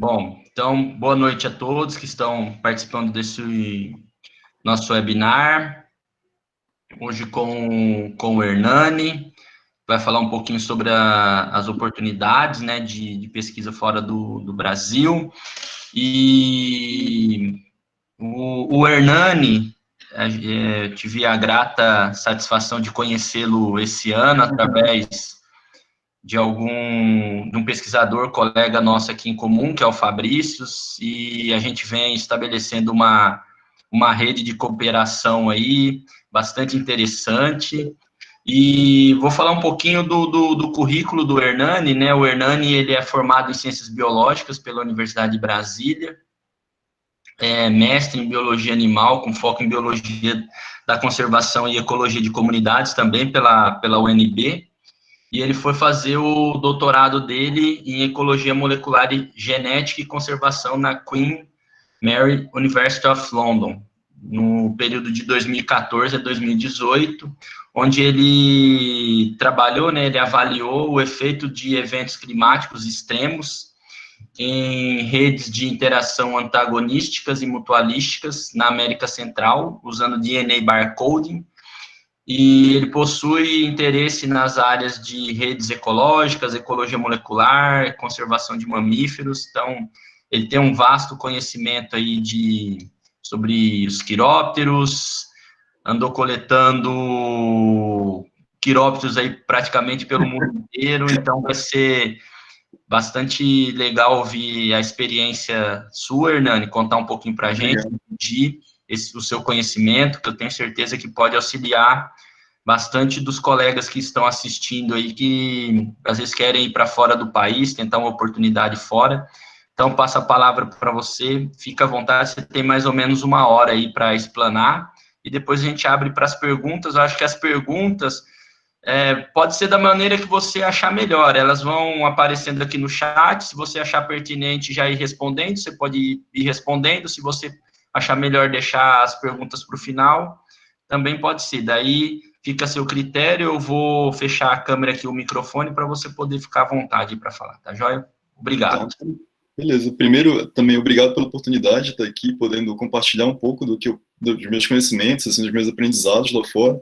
Bom, então, boa noite a todos que estão participando desse nosso webinar. Hoje com o Hernani, vai falar um pouquinho sobre as oportunidades, né, de pesquisa fora do Brasil. E o Hernani, tive a grata satisfação de conhecê-lo esse ano através de um pesquisador, colega nosso aqui em comum, que é o Fabrícios, e a gente vem estabelecendo uma rede de cooperação aí, bastante interessante, e vou falar um pouquinho do currículo do Hernani, né? O Hernani, ele é formado em Ciências Biológicas pela Universidade de Brasília, é mestre em Biologia Animal, com foco em Biologia da Conservação e Ecologia de Comunidades, também pela UNB, e ele foi fazer o doutorado dele em Ecologia Molecular e Genética e Conservação na Queen Mary University of London, no período de 2014 a 2018, onde ele trabalhou, né, ele avaliou o efeito de eventos climáticos extremos em redes de interação antagonísticas e mutualísticas na América Central, usando DNA barcoding, e ele possui interesse nas áreas de redes ecológicas, ecologia molecular, conservação de mamíferos. Então, ele tem um vasto conhecimento aí sobre os quirópteros, andou coletando quirópteros aí praticamente pelo mundo inteiro, então vai ser bastante legal ouvir a experiência sua, Hernani, contar um pouquinho para a gente, o seu conhecimento, que eu tenho certeza que pode auxiliar bastante dos colegas que estão assistindo aí, que às vezes querem ir para fora do país, tentar uma oportunidade fora. Então, passo a palavra para você, fica à vontade, você tem mais ou menos 1 hora aí para explanar, e depois a gente abre para as perguntas. Eu acho que as perguntas pode ser da maneira que você achar melhor, elas vão aparecendo aqui no chat, se você achar pertinente já ir respondendo, você pode ir respondendo, se você achar melhor deixar as perguntas para o final, também pode ser, daí fica a seu critério, eu vou fechar a câmera aqui, o microfone, para você poder ficar à vontade para falar, tá joia? Obrigado. Tá, beleza. Primeiro, também obrigado pela oportunidade de estar aqui, podendo compartilhar um pouco dos meus conhecimentos, assim, dos meus aprendizados lá fora.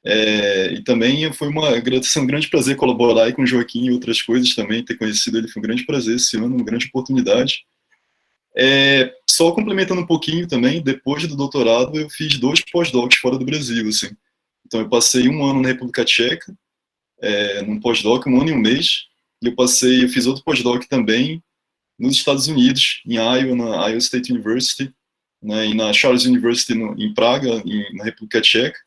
E também foi um grande prazer colaborar aí com o Joaquim e outras coisas também, ter conhecido ele foi um grande prazer esse ano, uma grande oportunidade. Só complementando um pouquinho também, depois do doutorado eu fiz 2 pós-docs fora do Brasil, assim. Então eu passei 1 ano na República Tcheca, num pós-doc, 1 ano e 1 mês, e eu fiz outro pós-doc também nos Estados Unidos, em Iowa, na Iowa State University, né, e na Charles University em Praga, na República Tcheca.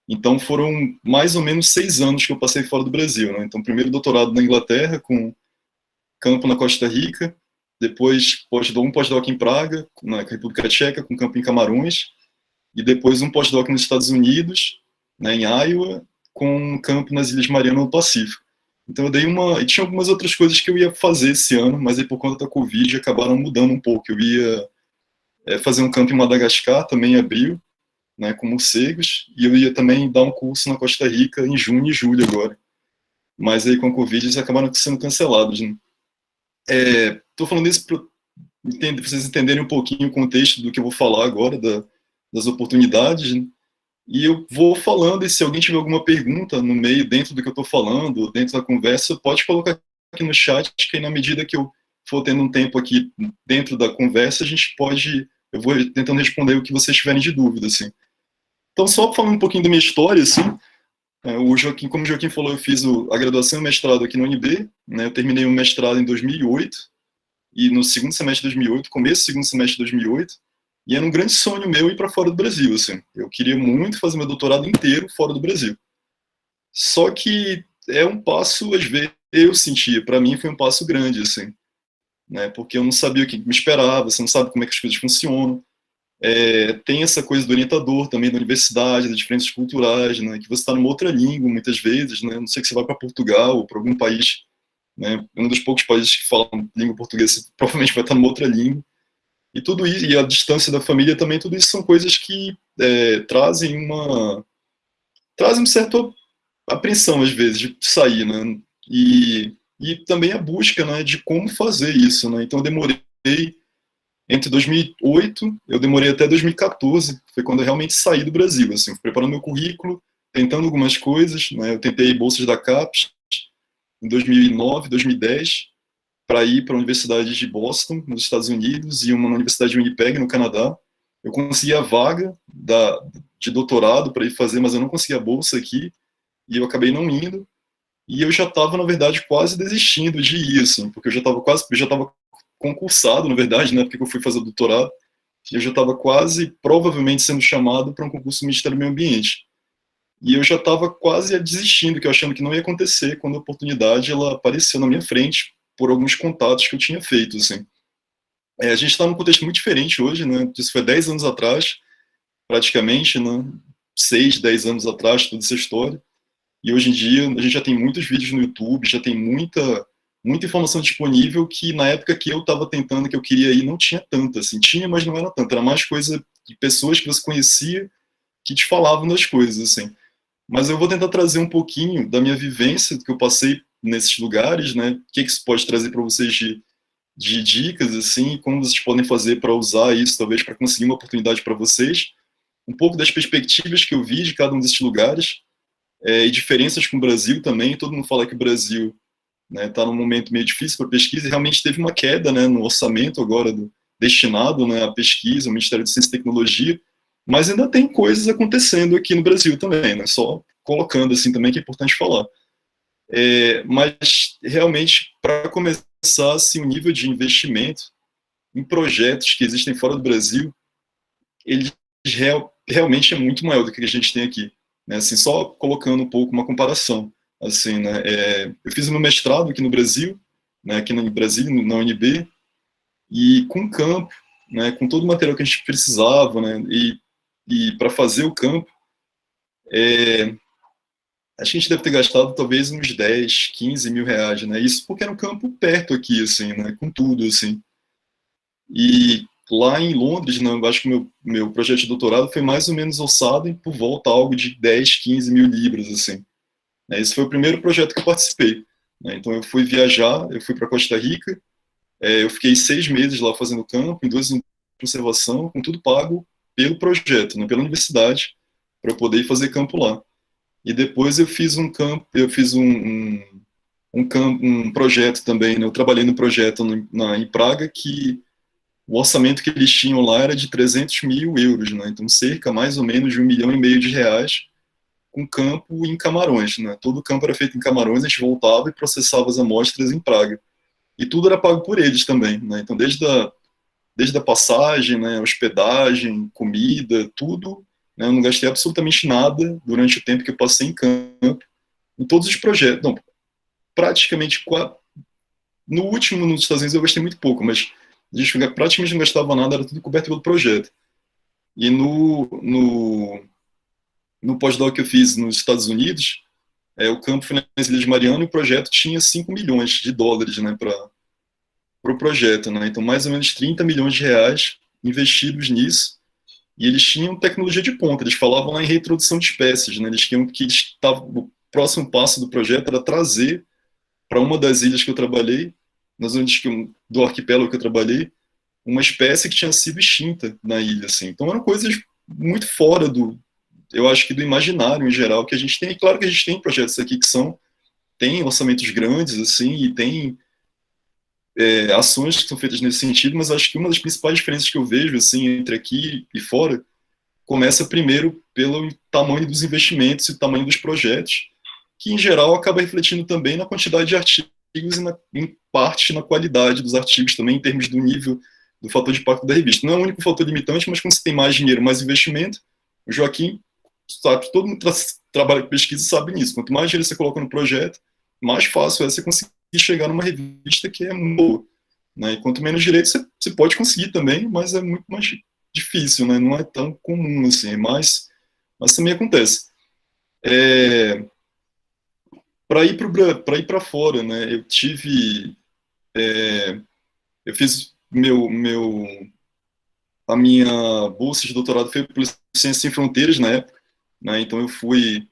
Então foram mais ou menos 6 anos que eu passei fora do Brasil, né? Então primeiro doutorado na Inglaterra, com campo na Costa Rica, depois um pós-doc em Praga, na República Tcheca, com campo em Camarões, e depois um pós-doc nos Estados Unidos, né, em Iowa, com campo nas Ilhas Marianas no Pacífico. Então eu e tinha algumas outras coisas que eu ia fazer esse ano, mas aí por conta da Covid acabaram mudando um pouco. Eu ia fazer um campo em Madagascar, também em abril, né, com morcegos, e eu ia também dar um curso na Costa Rica em junho e julho agora. Mas aí com a Covid eles acabaram sendo cancelados, né? Tô falando isso para vocês entenderem um pouquinho o contexto do que eu vou falar agora, das oportunidades, né? E eu vou falando, e se alguém tiver alguma pergunta no meio, dentro do que eu estou falando, dentro da conversa, pode colocar aqui no chat, que aí na medida que eu for tendo um tempo aqui dentro da conversa, eu vou tentando responder o que vocês tiverem de dúvida, assim. Então, só falando um pouquinho da minha história, assim, como o Joaquim falou, eu fiz a graduação e o mestrado aqui no UNB, né, eu terminei o mestrado em 2008, e no segundo semestre de 2008, começo do segundo semestre de 2008, e era um grande sonho meu ir para fora do Brasil, assim. Eu queria muito fazer meu doutorado inteiro fora do Brasil. Só que é um passo, às vezes, eu sentia, para mim foi um passo grande, assim, né, porque eu não sabia o que me esperava, você não sabe como é que as coisas funcionam. Tem essa coisa do orientador também da universidade, das diferenças culturais, né, que você está numa outra língua, muitas vezes, né, não sei que você vai para Portugal ou para algum país, né, um dos poucos países que falam língua portuguesa, você provavelmente vai estar numa outra língua. E tudo isso, e a distância da família também, tudo isso são coisas que trazem uma certa apreensão, às vezes, de sair, né? E e também a busca, né, de como fazer isso, né? Então eu demorei entre 2008, eu demorei até 2014, foi quando eu realmente saí do Brasil, assim, fui preparando meu currículo, tentando algumas coisas, né? Eu tentei bolsas da CAPES em 2009, 2010, para ir para a Universidade de Boston, nos Estados Unidos, e uma na Universidade de Winnipeg, no Canadá. Eu consegui a vaga de doutorado para ir fazer, mas eu não consegui a bolsa aqui, e eu acabei não indo. E eu já estava, na verdade, quase desistindo de ir, assim, porque eu já estava concursado, na verdade, né, porque eu fui fazer doutorado, e eu já estava quase, provavelmente, sendo chamado para um concurso do Ministério do Meio Ambiente. E eu já estava quase desistindo, que eu achando que não ia acontecer, quando a oportunidade ela apareceu na minha frente, por alguns contatos que eu tinha feito, assim. A gente está num contexto muito diferente hoje, né? Isso foi 10 anos atrás, praticamente, né? 6, 10 anos atrás, toda essa história. E hoje em dia a gente já tem muitos vídeos no YouTube, já tem muita informação disponível que na época que eu estava tentando, que eu queria ir, não tinha tanta, assim, tinha, mas não era tanto, era mais coisa de pessoas que você conhecia que te falavam das coisas, assim. Mas eu vou tentar trazer um pouquinho da minha vivência, do que eu passei nesses lugares, né? O que isso pode trazer para vocês de dicas, assim, como vocês podem fazer para usar isso, talvez, para conseguir uma oportunidade para vocês. Um pouco das perspectivas que eu vi de cada um desses lugares, e diferenças com o Brasil também. Todo mundo fala que o Brasil está, num momento meio difícil para pesquisa, e realmente teve uma queda, né, no orçamento agora destinado, né, à pesquisa, ao Ministério de Ciência e Tecnologia, mas ainda tem coisas acontecendo aqui no Brasil também, né, só colocando assim também, que é importante falar. Mas realmente, para começar, assim, o nível de investimento em projetos que existem fora do Brasil, ele realmente é muito maior do que a gente tem aqui, né? Assim, só colocando um pouco uma comparação, assim, né? Eu fiz meu mestrado aqui no Brasil, né? Aqui no Brasil, na UNB, e com campo, né? Com todo o material que a gente precisava, né? E para fazer o campo, acho que a gente deve ter gastado talvez uns 10, 15 mil reais, né? Isso porque era um campo perto aqui, assim, né? Com tudo, assim. E lá em Londres, né, eu acho que meu projeto de doutorado foi mais ou menos orçado em por volta algo de 10, 15 mil libras, assim. Esse foi o primeiro projeto que eu participei, né? Então eu fui viajar, eu fui para Costa Rica, eu fiquei 6 meses lá fazendo campo, em 2 anos de conservação, com tudo pago pelo projeto, né, pela universidade, para poder ir fazer campo lá. E depois eu fiz um campo, eu fiz um projeto também, né? Eu trabalhei no projeto em Praga, que o orçamento que eles tinham lá era de 300 mil euros, né? Então, cerca mais ou menos de 1,5 milhão de reais, com campo em Camarões, né? Todo o campo era feito em Camarões, a gente voltava e processava as amostras em Praga. E tudo era pago por eles também, né? Então, desde a passagem, né, hospedagem, comida, tudo, né? Eu não gastei absolutamente nada durante o tempo que eu passei em campo, em todos os projetos. Não, praticamente, no último, nos Estados Unidos, eu gastei muito pouco, mas a gente praticamente não gastava nada, era tudo coberto pelo projeto. E no pós-doc que eu fiz nos Estados Unidos, o campo foi nas Ilhas Mariana, e o projeto tinha 5 milhões de dólares, né, para o pro projeto, né? Então, mais ou menos 30 milhões de reais investidos nisso. E eles tinham tecnologia de ponta, eles falavam lá em reintrodução de espécies, né? Eles tinham que o próximo passo do projeto era trazer para uma das ilhas que eu trabalhei, nas ilhas do arquipélago que eu trabalhei, uma espécie que tinha sido extinta na ilha, assim. Então eram coisas muito fora eu acho que do imaginário em geral que a gente tem. E claro que a gente tem projetos aqui que tem orçamentos grandes, assim, e tem ações que são feitas nesse sentido, mas acho que uma das principais diferenças que eu vejo, assim, entre aqui e fora, começa primeiro pelo tamanho dos investimentos e o tamanho dos projetos, que em geral acaba refletindo também na quantidade de artigos e em parte na qualidade dos artigos também, em termos do nível do fator de impacto da revista. Não é o único fator limitante, mas quando você tem mais dinheiro, mais investimento, o Joaquim sabe, todo mundo trabalha com pesquisa sabe nisso. Quanto mais dinheiro você coloca no projeto, mais fácil é você conseguir chegar numa revista que é boa, né? E quanto menos direito você pode conseguir também, mas é muito mais difícil, né? Não é tão comum assim, mas também acontece. Para ir para fora, né? Eu fiz a minha bolsa de doutorado foi por Ciências Sem Fronteiras na época, né? Então eu fui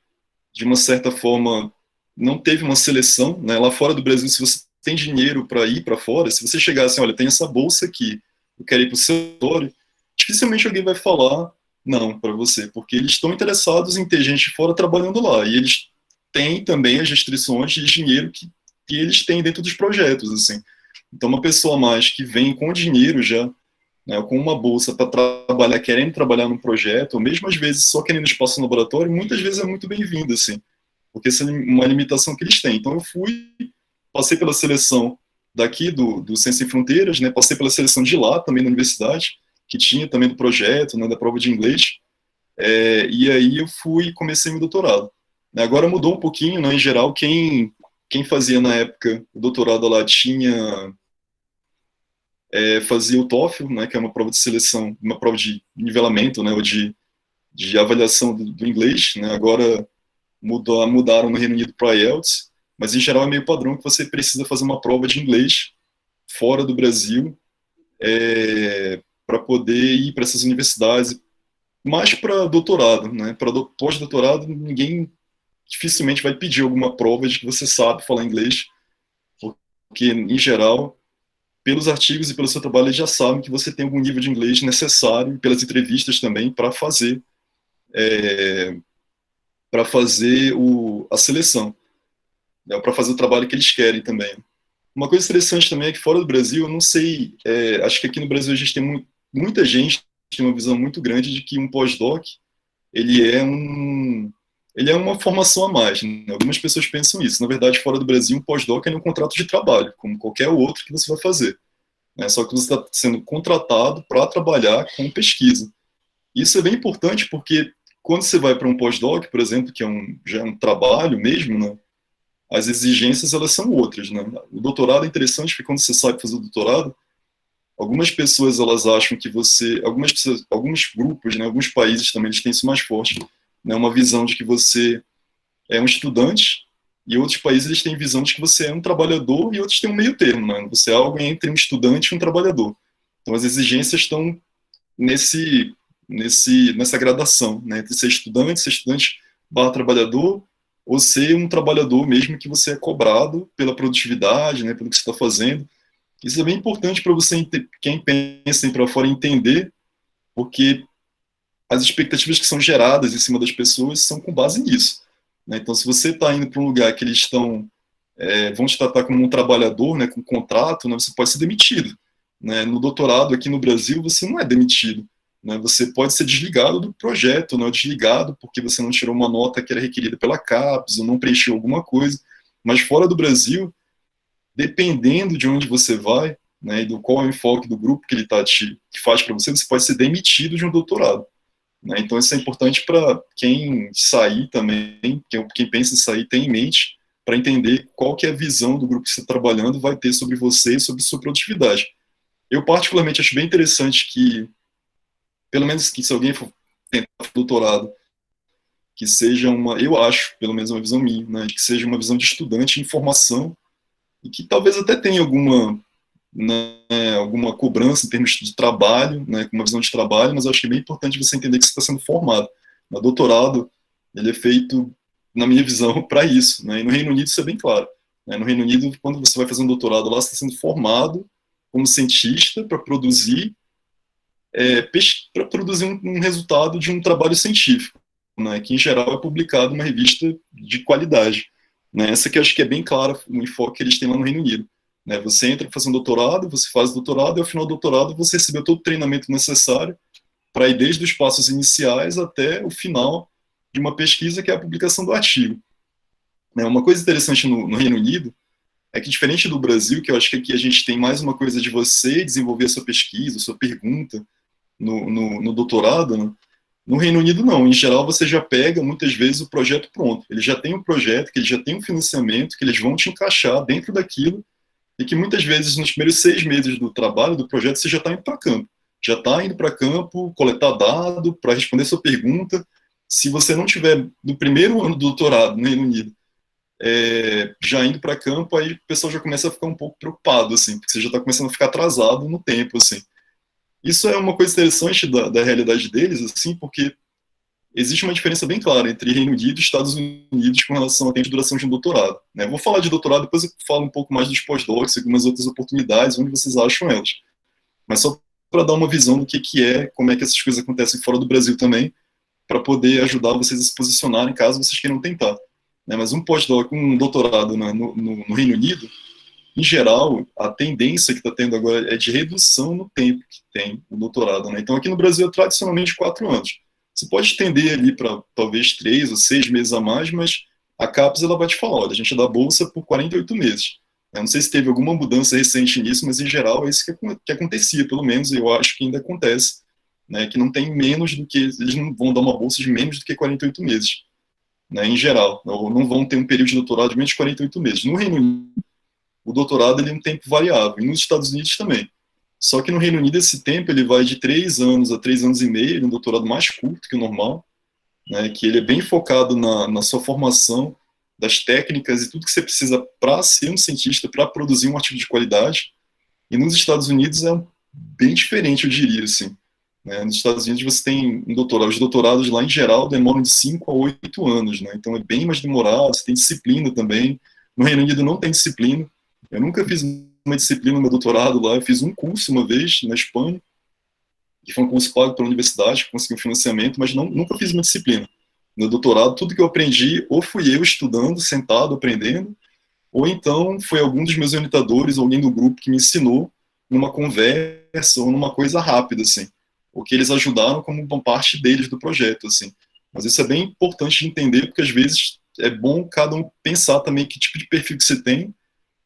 de uma certa forma não teve uma seleção, né? Lá fora do Brasil, se você tem dinheiro para ir para fora, se você chegar assim, olha, tem essa bolsa aqui, eu quero ir para o seu setor, dificilmente alguém vai falar não para você, porque eles estão interessados em ter gente fora trabalhando lá, e eles têm também as restrições de dinheiro que eles têm dentro dos projetos, assim. Então, uma pessoa a mais que vem com dinheiro já, né, com uma bolsa para trabalhar, querendo trabalhar num projeto, ou mesmo às vezes só querendo espaço no laboratório, muitas vezes é muito bem-vindo, assim, porque essa é uma limitação que eles têm. Então, eu fui, passei pela seleção daqui do Ciência Sem Fronteiras, né, passei pela seleção de lá, também na universidade, que tinha também do projeto, né, da prova de inglês, e aí eu fui e comecei meu doutorado. Agora mudou um pouquinho, né, em geral, quem fazia na época o doutorado lá fazia o TOEFL, né, que é uma prova de seleção, uma prova de nivelamento, né, ou de avaliação do inglês, né, agora mudaram no Reino Unido para IELTS, mas em geral é meio padrão que você precisa fazer uma prova de inglês fora do Brasil para poder ir para essas universidades, mais para doutorado, né, para pós-doutorado ninguém dificilmente vai pedir alguma prova de que você sabe falar inglês, porque em geral pelos artigos e pelo seu trabalho, eles já sabem que você tem algum nível de inglês necessário, pelas entrevistas também, para fazer a seleção, né, para fazer o trabalho que eles querem também. Uma coisa interessante também é que fora do Brasil, eu não sei, acho que aqui no Brasil a gente tem muita gente que tem uma visão muito grande de que um pós-doc, ele é uma formação a mais, né? Algumas pessoas pensam isso. Na verdade, fora do Brasil, um pós-doc é um contrato de trabalho, como qualquer outro que você vai fazer. Só que você está sendo contratado para trabalhar com pesquisa. Isso é bem importante porque quando você vai para um pós-doc, por exemplo, que já é um trabalho mesmo, né, as exigências elas são outras. Né? O doutorado é interessante porque quando você sabe fazer o doutorado, algumas pessoas elas acham que alguns grupos, né, alguns países também eles têm isso mais forte, né, uma visão de que você é um estudante e outros países eles têm visão de que você é um trabalhador e outros têm um meio termo, né? Você é algo entre um estudante e um trabalhador. Então as exigências estão nessa gradação, né? Entre ser estudante barra trabalhador, ou ser um trabalhador mesmo que você é cobrado pela produtividade, né? Pelo que você está fazendo. Isso é bem importante para você, quem pensa em para fora, entender, porque as expectativas que são geradas em cima das pessoas são com base nisso. Né? Então, se você está indo para um lugar que eles vão te tratar como um trabalhador, né, com contrato, né, você pode ser demitido. Né? No doutorado aqui no Brasil, você não é demitido. Né? Você pode ser desligado do projeto, né, desligado porque você não tirou uma nota que era requerida pela CAPES, ou não preencheu alguma coisa. Mas fora do Brasil, dependendo de onde você vai, né, e do qual é o enfoque do grupo que ele que faz para você, você pode ser demitido de um doutorado. Né? Então, isso é importante para quem sair também, quem pensa em sair, tem em mente, para entender qual que é a visão do grupo que você está trabalhando vai ter sobre você e sobre sua produtividade. Eu, particularmente, acho bem interessante que, pelo menos que se alguém for tentar doutorado, que seja eu acho, pelo menos uma visão minha, né, que seja uma visão de estudante em formação e que talvez até tenha alguma cobrança em termos de trabalho, né, com uma visão de trabalho, mas eu acho que é bem importante você entender que você está sendo formado. O doutorado, ele é feito, na minha visão, para isso. Né, e no Reino Unido isso é bem claro. Né, no Reino Unido, quando você vai fazer um doutorado lá, você está sendo formado como cientista para produzir um resultado de um trabalho científico, né, que em geral é publicado numa revista de qualidade. Né, essa que eu acho que é bem clara o enfoque que eles têm lá no Reino Unido. Né, você entra para fazer um doutorado, você faz o doutorado, e ao final do doutorado você recebeu todo o treinamento necessário para ir desde os passos iniciais até o final de uma pesquisa, que é a publicação do artigo. Né, uma coisa interessante no Reino Unido é que, diferente do Brasil, que eu acho que aqui a gente tem mais uma coisa de você desenvolver a sua pesquisa, a sua pergunta no doutorado, né? No Reino Unido, não. Em geral, você já pega, muitas vezes, o projeto pronto. Ele já tem um projeto, que ele já tem um financiamento, que eles vão te encaixar dentro daquilo, e que muitas vezes, nos primeiros 6 meses do trabalho, do projeto, você já está indo para campo. Já está indo para campo, coletar dado, para responder sua pergunta. Se você não tiver, no primeiro ano do doutorado no Reino Unido, já indo para campo, aí o pessoal já começa a ficar um pouco preocupado, assim, porque você já está começando a ficar atrasado no tempo, assim. Isso é uma coisa interessante da realidade deles, assim, porque existe uma diferença bem clara entre Reino Unido e Estados Unidos com relação ao tempo de duração de um doutorado, né? Vou falar de doutorado, depois eu falo um pouco mais dos pós-docs e algumas outras oportunidades, onde vocês acham elas. Mas só para dar uma visão do que é, como é que essas coisas acontecem fora do Brasil também, para poder ajudar vocês a se posicionarem caso vocês queiram tentar, né? Mas um pós-doc, um doutorado no Reino Unido, em geral, a tendência que está tendo agora é de redução no tempo que tem o doutorado, né? Então, aqui no Brasil é tradicionalmente 4 anos. Você pode estender ali para talvez 3 ou 6 meses a mais, mas a CAPES ela vai te falar, olha, a gente dá bolsa por 48 meses. Eu não sei se teve alguma mudança recente nisso, mas em geral é isso que acontecia, pelo menos, e eu acho que ainda acontece, né? Que não tem menos do que, eles não vão dar uma bolsa de menos do que 48 meses, né? Em geral, ou não vão ter um período de doutorado de menos de 48 meses. No Reino Unido, o doutorado ele é um tempo variável, e nos Estados Unidos também. Só que no Reino Unido esse tempo ele vai de 3 anos a 3 anos e meio, ele é um doutorado mais curto que o normal, né, que ele é bem focado na sua formação, das técnicas e tudo que você precisa para ser um cientista, para produzir um artigo de qualidade. E nos Estados Unidos é bem diferente, eu diria, assim. Né? Nos Estados Unidos você tem um doutorado, os doutorados lá em geral demoram de 5 a 8 anos, né? Então é bem mais demorado, você tem disciplina também. No Reino Unido não tem disciplina. Eu nunca fiz uma disciplina no meu doutorado lá, eu fiz um curso uma vez na Espanha, que foi um curso pago pela universidade, consegui um financiamento, mas nunca fiz uma disciplina. No doutorado, tudo que eu aprendi, ou fui eu estudando, sentado, aprendendo, ou então foi algum dos meus orientadores, alguém do grupo que me ensinou numa conversa ou numa coisa rápida, assim. Ou que eles ajudaram como uma parte deles do projeto, assim. Mas isso é bem importante de entender, porque às vezes é bom cada um pensar também que tipo de perfil que você tem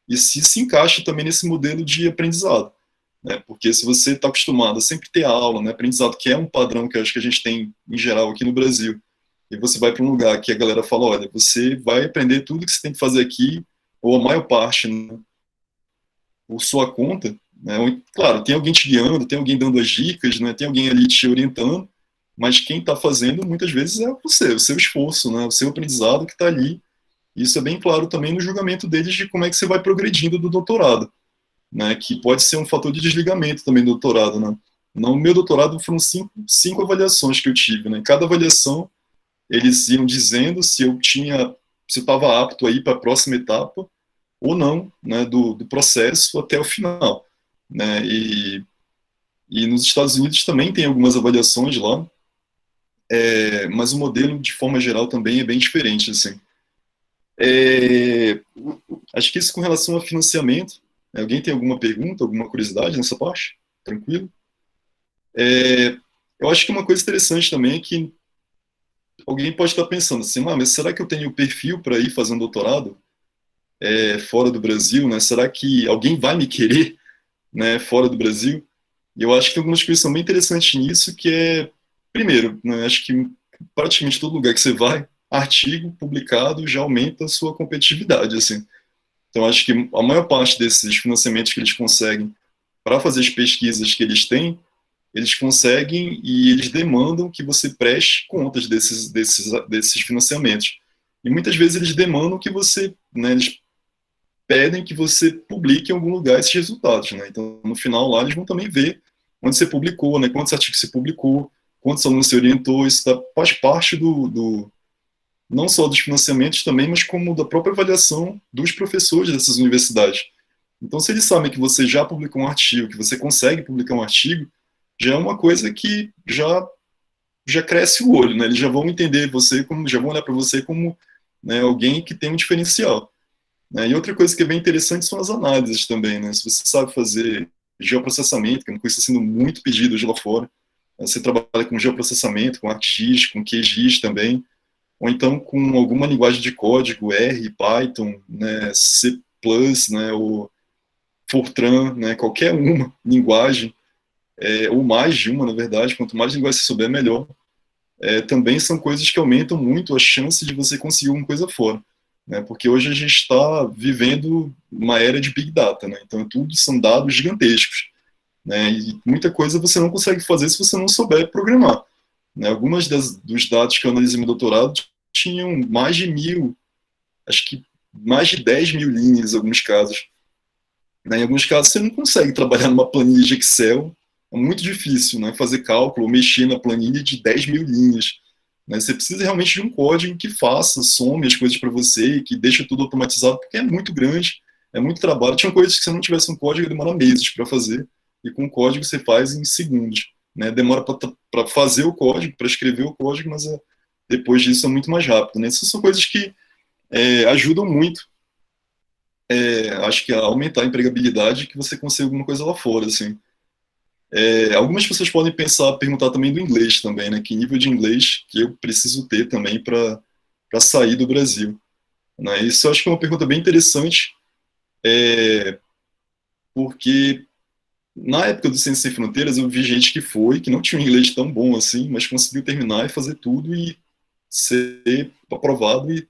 e se encaixa também nesse modelo de aprendizado. Né? Porque se você está acostumado a sempre ter aula, né, aprendizado, que é um padrão que eu acho que a gente tem em geral aqui no Brasil, e você vai para um lugar que a galera fala, olha, você vai aprender tudo que você tem que fazer aqui, ou a maior parte, né, por sua conta, né? Claro, tem alguém te guiando, tem alguém dando as dicas, né, tem alguém ali te orientando, mas quem está fazendo muitas vezes é você, o seu esforço, né, o seu aprendizado que está ali. Isso é bem claro também no julgamento deles de como é que você vai progredindo do doutorado, né, que pode ser um fator de desligamento também do doutorado, né. No meu doutorado foram cinco avaliações que eu tive, né, cada avaliação eles iam dizendo se eu estava apto a ir para a próxima etapa ou não, né, do processo até o final, né, e nos Estados Unidos também tem algumas avaliações lá, mas o modelo de forma geral também é bem diferente, assim. Acho que isso com relação a financiamento. Alguém tem alguma pergunta, alguma curiosidade nessa parte? Tranquilo? Eu acho que uma coisa interessante também é que alguém pode estar pensando assim, mas será que eu tenho perfil para ir fazer um doutorado fora do Brasil, né? Será que alguém vai me querer, né, fora do Brasil? E eu acho que tem algumas coisas que são bem interessantes nisso, que primeiro, né, acho que praticamente todo lugar que você vai, artigo publicado já aumenta a sua competitividade, assim. Então, acho que a maior parte desses financiamentos que eles conseguem para fazer as pesquisas que eles têm, eles conseguem e eles demandam que você preste contas desses financiamentos. E muitas vezes eles demandam que você, né, eles pedem que você publique em algum lugar esses resultados, né? Então, no final lá, eles vão também ver onde você publicou, né, quantos artigos você publicou, quantos alunos você orientou, isso faz parte não só dos financiamentos também, mas como da própria avaliação dos professores dessas universidades. Então, se eles sabem que você já publicou um artigo, que você consegue publicar um artigo, já é uma coisa que já cresce o olho, né? Eles já vão entender você como, já vão olhar para você como, né, alguém que tem um diferencial. Né? E outra coisa que é bem interessante são as análises também, né? Se você sabe fazer geoprocessamento, que é uma coisa que está sendo muito pedida hoje lá fora, você trabalha com geoprocessamento, com ArcGIS, com QGIS também, ou então com alguma linguagem de código, R, Python, né, C++, né, ou Fortran, né, qualquer uma linguagem, ou mais de uma, na verdade, quanto mais linguagem você souber, melhor, também são coisas que aumentam muito a chance de você conseguir alguma coisa fora. Né, porque hoje a gente está vivendo uma era de Big Data, né, então tudo são dados gigantescos. Né, e muita coisa você não consegue fazer se você não souber programar. Né, algumas dos dados que eu analisei no doutorado tinham mais de 1.000, acho que mais de 10.000 linhas em alguns casos. Né, em alguns casos você não consegue trabalhar numa planilha de Excel, é muito difícil, né, fazer cálculo, mexer na planilha de 10.000 linhas. né? Você precisa realmente de um código que faça, some as coisas para você, que deixa tudo automatizado, porque é muito grande, é muito trabalho. Tinha coisas que se não tivesse um código, demora meses para fazer, e com o código você faz em segundos, né? Demora para fazer o código, para escrever o código, mas depois disso é muito mais rápido, né? Essas são coisas que ajudam muito, acho que a aumentar a empregabilidade, que você consiga alguma coisa lá fora, assim. Algumas pessoas podem perguntar também do inglês também, né? Que nível de inglês que eu preciso ter também para sair do Brasil, né? Isso eu acho que é uma pergunta bem interessante, porque na época do Ciência Sem Fronteiras eu vi gente que não tinha um inglês tão bom assim, mas conseguiu terminar e fazer tudo e ser aprovado e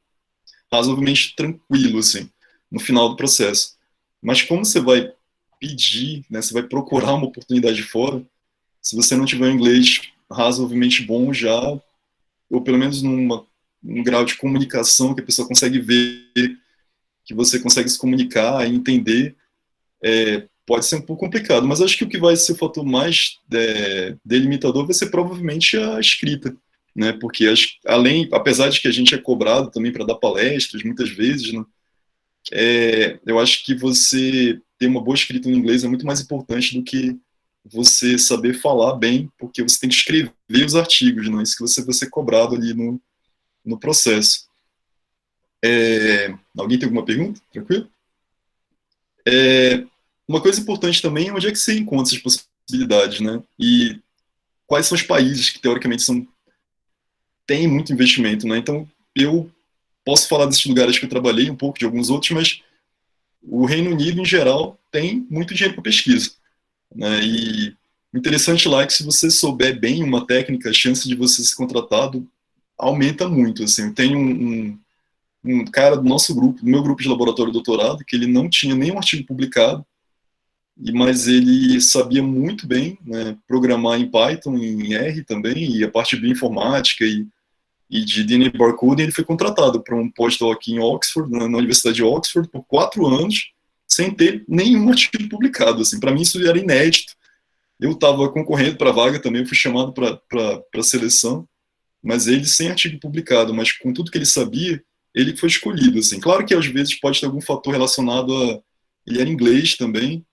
razoavelmente tranquilo, assim, no final do processo. Mas como você vai pedir, né? Você vai procurar uma oportunidade fora, se você não tiver um inglês razoavelmente bom já, ou pelo menos num grau de comunicação que a pessoa consegue ver, que você consegue se comunicar e entender, pode ser um pouco complicado. Mas acho que o que vai ser o fator mais delimitador vai ser provavelmente a escrita, né? Porque apesar de que a gente é cobrado também para dar palestras muitas vezes, né? Eu acho que você ter uma boa escrita em inglês é muito mais importante do que você saber falar bem, porque você tem que escrever os artigos, não é isso que você vai ser cobrado ali no processo. Alguém tem alguma pergunta? Tranquilo? Uma coisa importante também é onde é que você encontra essas possibilidades, né? E quais são os países que, teoricamente, têm muito investimento, né? Então, eu posso falar desses lugares que eu trabalhei, um pouco de alguns outros, mas o Reino Unido, em geral, tem muito dinheiro para pesquisa, né? E o interessante lá é que se você souber bem uma técnica, a chance de você ser contratado aumenta muito, assim. Tem um cara do nosso grupo, do meu grupo de laboratório de doutorado, que ele não tinha nenhum artigo publicado, mas ele sabia muito bem, né, programar em Python, em R também, e a parte de bioinformática e de DNA barcoding. Ele foi contratado para um postdoc em Oxford, na Universidade de Oxford, por 4 anos, sem ter nenhum artigo publicado. Assim, para mim isso era inédito. Eu estava concorrendo para a vaga também, eu fui chamado para a seleção, mas ele sem artigo publicado, mas com tudo que ele sabia, ele foi escolhido. Assim. Claro que às vezes pode ter algum fator relacionado a... Ele era inglês também,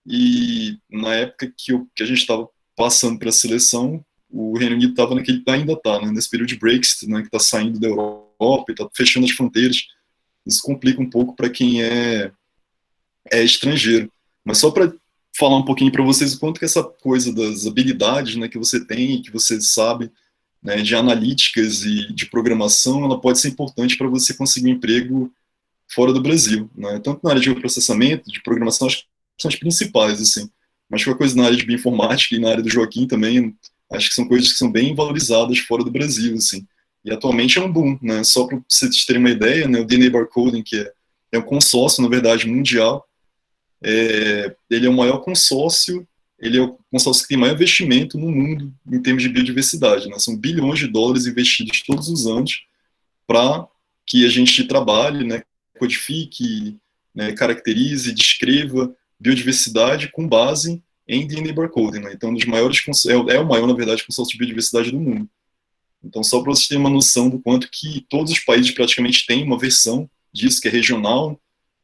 e na época que a gente estava passando para a seleção, o Reino Unido estava ainda está, né, nesse período de Brexit, né, que está saindo da Europa e está fechando as fronteiras. Isso complica um pouco para quem é estrangeiro. Mas só para falar um pouquinho para vocês o quanto que essa coisa das habilidades, né, que você tem, que você sabe, né, de analíticas e de programação, ela pode ser importante para você conseguir um emprego fora do Brasil, né? Tanto na área de processamento, de programação, acho que são as principais, assim. Mas qualquer coisa na área de bioinformática e na área do Joaquim também, acho que são coisas que são bem valorizadas fora do Brasil, assim. E atualmente é um boom, né? Só para vocês terem uma ideia, né, o DNA Barcoding, que é um consórcio, na verdade, mundial, ele é o maior consórcio, ele é o consórcio que tem maior investimento no mundo em termos de biodiversidade, né? São bilhões de dólares investidos todos os anos para que a gente trabalhe, né, codifique, né, caracterize, descreva biodiversidade com base em DNA barcoding, né? Então, é o maior, na verdade, consórcio de biodiversidade do mundo. Então, só para vocês terem uma noção do quanto que todos os países praticamente têm uma versão disso, que é regional,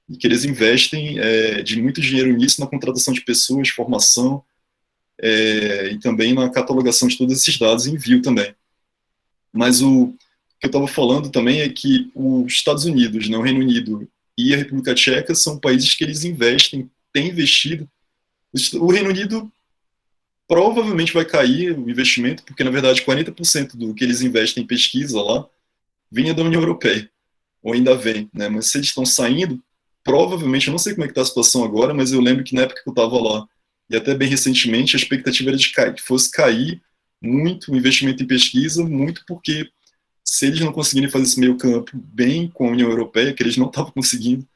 e que eles investem de muito dinheiro nisso, na contratação de pessoas, formação, e também na catalogação de todos esses dados e envio também. Mas o que eu estava falando também é que os Estados Unidos, né, o Reino Unido e a República Tcheca são países que eles investem, têm investido. O Reino Unido provavelmente vai cair o investimento, porque, na verdade, 40% do que eles investem em pesquisa lá vinha da União Europeia, ou ainda vem, né? Mas se eles estão saindo, provavelmente, eu não sei como é que está a situação agora, mas eu lembro que na época que eu estava lá, e até bem recentemente, a expectativa era que fosse cair muito o investimento em pesquisa, muito porque se eles não conseguirem fazer esse meio campo bem com a União Europeia, que eles não estavam conseguindo,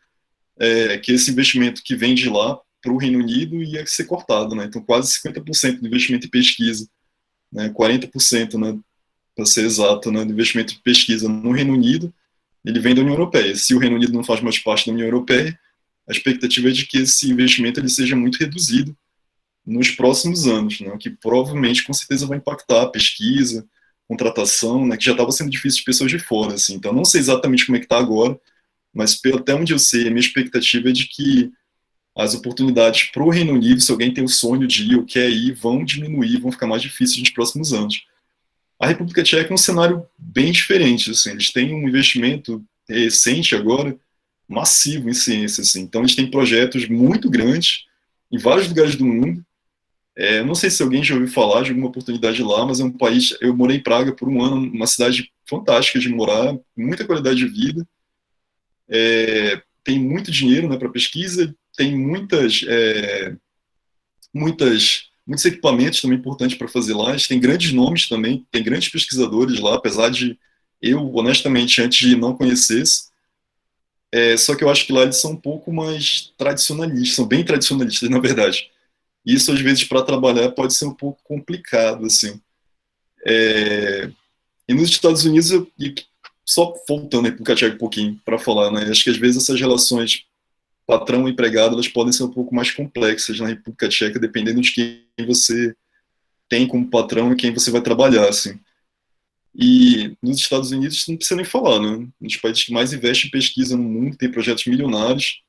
que esse investimento que vem de lá para o Reino Unido ia ser cortado, né? Então quase 50% do investimento em pesquisa, né? 40%, né, para ser exato, né, do investimento em pesquisa no Reino Unido, ele vem da União Europeia. Se o Reino Unido não faz mais parte da União Europeia, a expectativa é de que esse investimento ele seja muito reduzido, nos próximos anos, né, que provavelmente, com certeza, vai impactar a pesquisa, contratação, né, que já estava sendo difícil de pessoas de fora, assim. Então, não sei exatamente como é que está agora, mas até onde eu sei, a minha expectativa é de que as oportunidades para o Reino Unido, se alguém tem o sonho de ir ou quer ir, vão diminuir, vão ficar mais difíceis nos próximos anos. A República Tcheca é um cenário bem diferente, assim, eles têm um investimento recente agora, massivo em ciência, assim. Então eles têm projetos muito grandes em vários lugares do mundo. Não sei se alguém já ouviu falar de alguma oportunidade lá, mas é um país. Eu morei em Praga por um ano, uma cidade fantástica de morar, muita qualidade de vida. Tem muito dinheiro, né, para pesquisa, tem muitos equipamentos também importantes para fazer lá. Eles têm grandes nomes também, tem grandes pesquisadores lá, apesar de eu, honestamente, antes de ir, não conhecesse. Só que eu acho que lá eles são um pouco mais tradicionalistas, são bem tradicionalistas, na verdade. Isso, às vezes, para trabalhar pode ser um pouco complicado, assim. E nos Estados Unidos, e só voltando aí para o Katia um pouquinho para falar, né? Acho que às vezes essas relações patrão-empregado, elas podem ser um pouco mais complexas na República Tcheca, dependendo de quem você tem como patrão e quem você vai trabalhar, assim. E nos Estados Unidos, não precisa nem falar, né? Um dos países que mais investe em pesquisa no mundo, tem projetos milionários,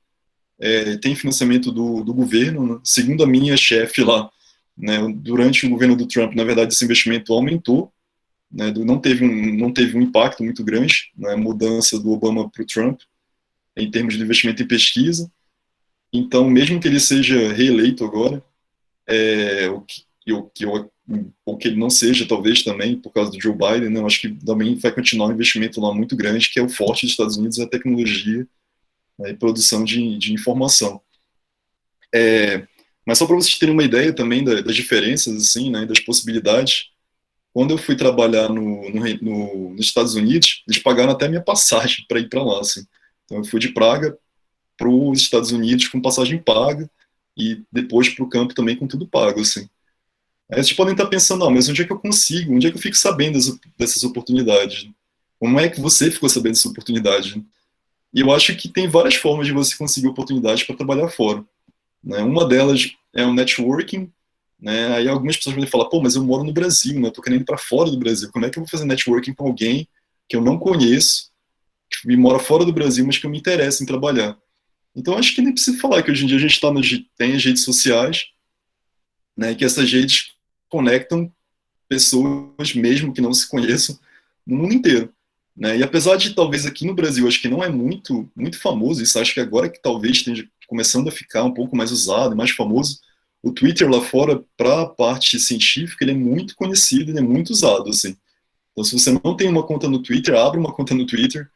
tem financiamento do governo, né? Segundo a minha chefe lá, né, durante o governo do Trump, na verdade, esse investimento aumentou, né, não teve um impacto muito grande, né, a mudança do Obama para o Trump, em termos de investimento em pesquisa. Então, mesmo que ele seja reeleito agora, ou que ele não seja, talvez também, por causa do Joe Biden, né, eu acho que também vai continuar um investimento lá muito grande, que é o forte dos Estados Unidos, é a tecnologia, né, e produção de informação. Mas só para vocês terem uma ideia também das diferenças, assim, né, das possibilidades, quando eu fui trabalhar nos Estados Unidos, eles pagaram até a minha passagem para ir para lá, assim. Então, eu fui de Praga para os Estados Unidos com passagem paga e depois para o campo também com tudo pago, assim. Aí vocês podem estar pensando, mas onde é que eu consigo? Onde é que eu fico sabendo dessas oportunidades? Como é que você ficou sabendo dessa oportunidade? E eu acho que tem várias formas de você conseguir oportunidades para trabalhar fora, né? Uma delas é o networking, né? Aí algumas pessoas podem falar, mas eu moro no Brasil, né? Eu tô querendo ir para fora do Brasil. Como é que eu vou fazer networking com alguém que eu não conheço, que mora fora do Brasil, mas que eu me interesso em trabalhar? Então, acho que nem preciso falar que hoje em dia a gente tem as redes sociais, né, que essas redes conectam pessoas, mesmo que não se conheçam, no mundo inteiro. Né? E apesar de, talvez, aqui no Brasil, acho que não é muito, muito famoso isso, acho que agora que talvez esteja começando a ficar um pouco mais usado, mais famoso, o Twitter lá fora, para a parte científica, ele é muito conhecido, ele é muito usado, assim. Então, se você não tem uma conta no Twitter, abre uma conta no Twitter,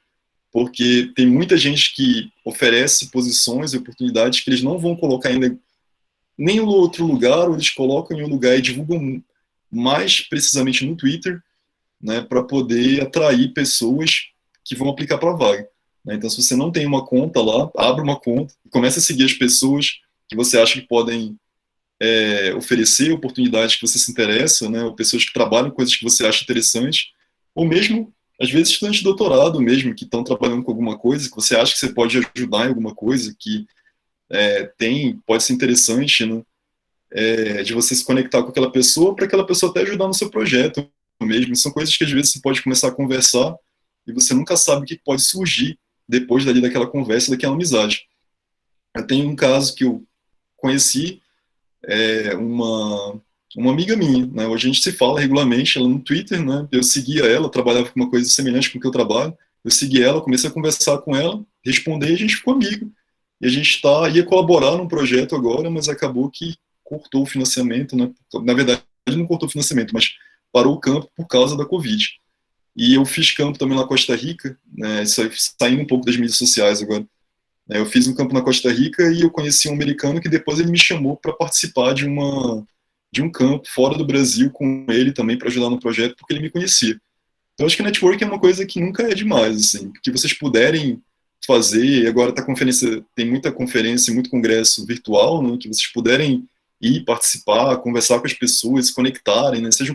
porque tem muita gente que oferece posições e oportunidades que eles não vão colocar ainda nem em outro lugar, ou eles colocam em um lugar e divulgam mais precisamente no Twitter, né, para poder atrair pessoas que vão aplicar para a vaga. Né? Então, se você não tem uma conta lá, abre uma conta e comece a seguir as pessoas que você acha que podem oferecer oportunidades que você se interessa, né, ou pessoas que trabalham com coisas que você acha interessantes, ou mesmo às vezes estudantes de doutorado mesmo, que estão trabalhando com alguma coisa, que você acha que você pode ajudar em alguma coisa, que pode ser interessante, né? De você se conectar com aquela pessoa, para aquela pessoa até ajudar no seu projeto mesmo. São coisas que às vezes você pode começar a conversar e você nunca sabe o que pode surgir depois daquela conversa, daquela amizade. Eu tenho um caso que eu conheci, uma amiga minha, né? Hoje a gente se fala regularmente, ela no Twitter, né? Eu seguia ela, trabalhava com uma coisa semelhante com o que eu trabalho, eu segui ela, comecei a conversar com ela, responder e a gente ficou amigo. E a gente ia colaborar num projeto agora, mas acabou que cortou o financiamento, né? Na verdade, não cortou o financiamento, mas parou o campo por causa da Covid. E eu fiz campo também na Costa Rica, né? Saindo um pouco das mídias sociais agora. Eu fiz um campo na Costa Rica e eu conheci um americano que depois ele me chamou para participar de um campo fora do Brasil com ele também para ajudar no projeto, porque ele me conhecia. Então, acho que network é uma coisa que nunca é demais, assim, que vocês puderem fazer, agora tem muita conferência, muito congresso virtual, né, que vocês puderem ir participar, conversar com as pessoas, se conectarem, né, isso é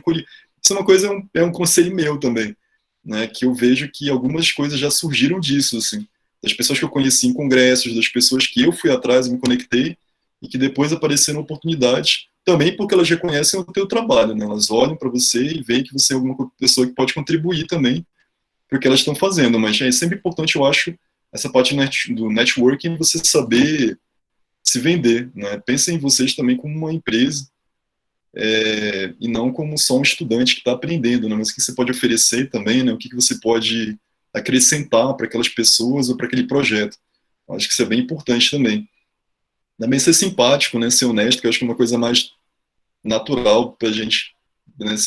uma coisa, é um conselho meu também, né, que eu vejo que algumas coisas já surgiram disso, assim, das pessoas que eu conheci em congressos, das pessoas que eu fui atrás e me conectei, e que depois apareceram oportunidades, também porque elas reconhecem o teu trabalho, né? Elas olham para você e veem que você é alguma pessoa que pode contribuir também para o que elas estão fazendo. Mas é sempre importante, eu acho, essa parte do networking, você saber se vender, né? Pensem em vocês também como uma empresa, e não como só um estudante que está aprendendo, né? Mas o que você pode oferecer também, né? O que você pode acrescentar para aquelas pessoas ou para aquele projeto. Eu acho que isso é bem importante também. Também ser simpático, né? Ser honesto, que eu acho que é uma coisa mais natural para a gente, né? A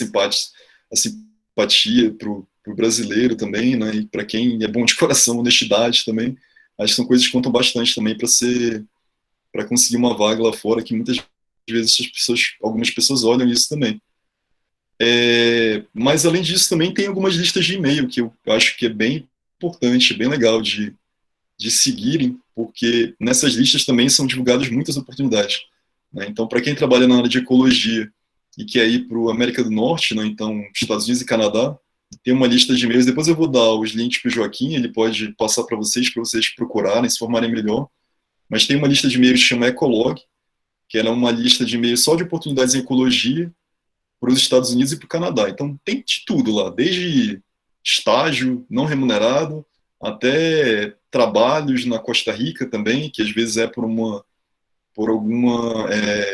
simpatia para o brasileiro também, né? E para quem é bom de coração, honestidade também. Acho que são coisas que contam bastante também para conseguir uma vaga lá fora, que muitas vezes algumas pessoas olham isso também. Mas além disso também tem algumas listas de e-mail que eu acho que é bem importante, bem legal de seguirem, porque nessas listas também são divulgadas muitas oportunidades, né? Então, para quem trabalha na área de ecologia e quer ir para o América do Norte, né, então Estados Unidos e Canadá, tem uma lista de e-mails. Depois eu vou dar os links para o Joaquim, ele pode passar para vocês procurarem, se formarem melhor. Mas tem uma lista de e-mails que chama Ecolog, que era uma lista de e-mails só de oportunidades em ecologia para os Estados Unidos e para o Canadá. Então tem de tudo lá, desde estágio não remunerado até trabalhos na Costa Rica também, que às vezes é por alguma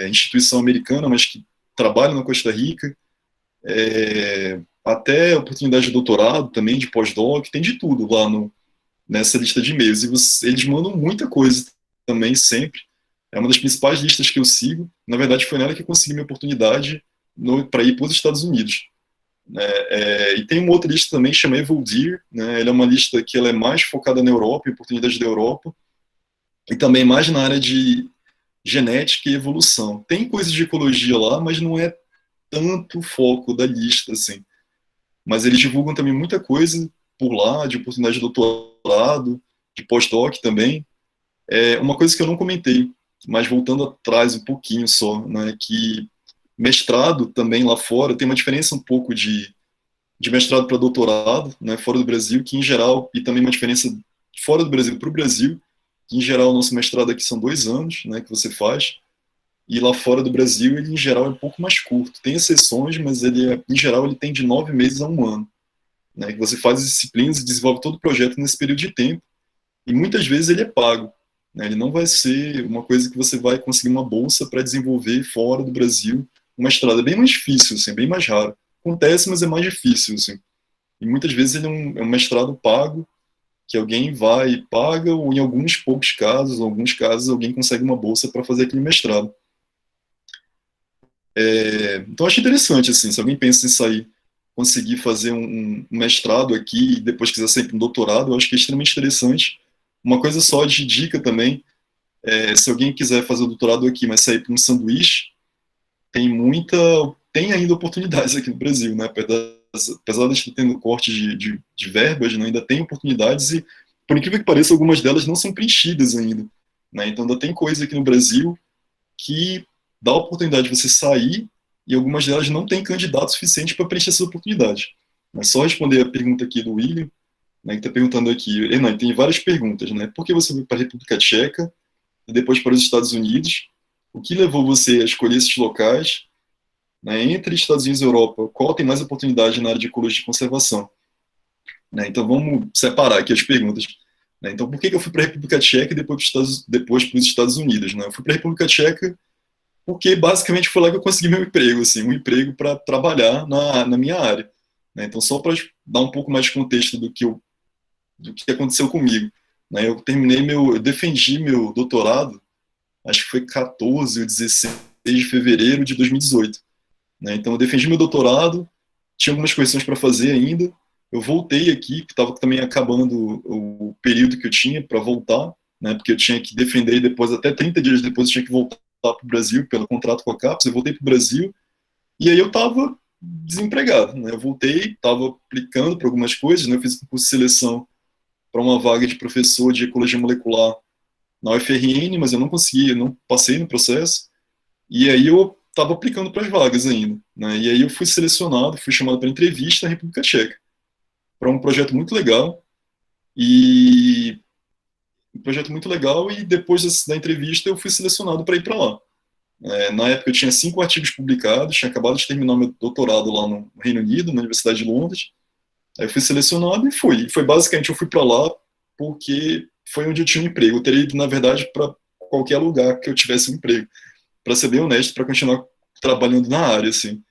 instituição americana, mas que trabalha na Costa Rica, até oportunidade de doutorado também, de pós-doc, tem de tudo lá nessa lista de e-mails. E eles mandam muita coisa também, sempre. É uma das principais listas que eu sigo. Na verdade, foi nela que eu consegui minha oportunidade para ir para os Estados Unidos, né? E tem uma outra lista também, que chama Evoldir, né? Ela é uma lista que ela é mais focada na Europa, em oportunidades da Europa, e também mais na área de genética e evolução. Tem coisas de ecologia lá, mas não é tanto o foco da lista, assim. Mas eles divulgam também muita coisa por lá, de oportunidade de doutorado, de pós-doc também. Uma coisa que eu não comentei, mas voltando atrás um pouquinho só, né, que mestrado também lá fora tem uma diferença um pouco de mestrado para doutorado, né, fora do Brasil, que em geral, e também uma diferença fora do Brasil para o Brasil, que em geral o nosso mestrado aqui são 2 anos, né, que você faz, e lá fora do Brasil ele em geral é um pouco mais curto. Tem exceções, mas em geral ele tem de 9 meses a 1 ano, né, que você faz as disciplinas e desenvolve todo o projeto nesse período de tempo, e muitas vezes ele é pago, né, ele não vai ser uma coisa que você vai conseguir uma bolsa para desenvolver fora do Brasil. Uma estrada é bem mais difícil, assim, bem mais raro. Acontece, mas é mais difícil, assim. E muitas vezes ele é um mestrado pago, que alguém vai e paga, ou em alguns poucos casos, alguns casos, alguém consegue uma bolsa para fazer aquele mestrado. Então, eu acho interessante, assim, se alguém pensa em sair, conseguir fazer um mestrado aqui e depois quiser sair para um doutorado, eu acho que é extremamente interessante. Uma coisa só de dica também, se alguém quiser fazer o doutorado aqui, mas sair para um sanduíche, tem ainda oportunidades aqui no Brasil, né? Apesar de estar tendo corte de verbas, né, ainda tem oportunidades e, por incrível que pareça, algumas delas não são preenchidas ainda, né? Então ainda tem coisa aqui no Brasil que dá a oportunidade de você sair e algumas delas não têm candidato suficiente para preencher essa oportunidade. Mas só responder a pergunta aqui do William, né, que está perguntando aqui, Hernan, tem várias perguntas, né? Por que você foi para a República Tcheca e depois para os Estados Unidos? O que levou você a escolher esses locais? Né, entre Estados Unidos e Europa, qual tem mais oportunidade na área de ecologia e conservação? Né, então vamos separar aqui as perguntas. Né, então, por que eu fui para a República Tcheca e depois para os Estados Unidos? Né? Eu fui para a República Tcheca porque basicamente foi lá que eu consegui meu emprego, assim, um emprego para trabalhar na minha área. Né? Então, só para dar um pouco mais de contexto do que aconteceu comigo. Né? Eu defendi meu doutorado, acho que foi 14 ou 16 de fevereiro de 2018. Né? Então, eu defendi meu doutorado, tinha algumas questões para fazer ainda. Eu voltei aqui, que estava também acabando o período que eu tinha para voltar, né? Porque eu tinha que defender e depois, até 30 dias depois, eu tinha que voltar para o Brasil pelo contrato com a CAPES. Eu voltei para o Brasil e aí eu estava desempregado. Né? Eu voltei, estava aplicando para algumas coisas, né? Eu fiz um curso de seleção para uma vaga de professor de ecologia molecular na UFRN, mas eu não consegui, eu não passei no processo. E aí eu estava aplicando para as vagas ainda, né? E aí eu fui selecionado, fui chamado para entrevista na República Tcheca, para um projeto muito legal. E depois da entrevista eu fui selecionado para ir para lá. Na época eu tinha 5 artigos publicados, tinha acabado de terminar meu doutorado lá no Reino Unido, na Universidade de Londres. Aí eu fui selecionado e fui. E foi basicamente, eu fui para lá porque foi onde eu tinha um emprego. Eu teria ido, na verdade, para qualquer lugar que eu tivesse um emprego, para ser bem honesto, para continuar trabalhando na área, assim.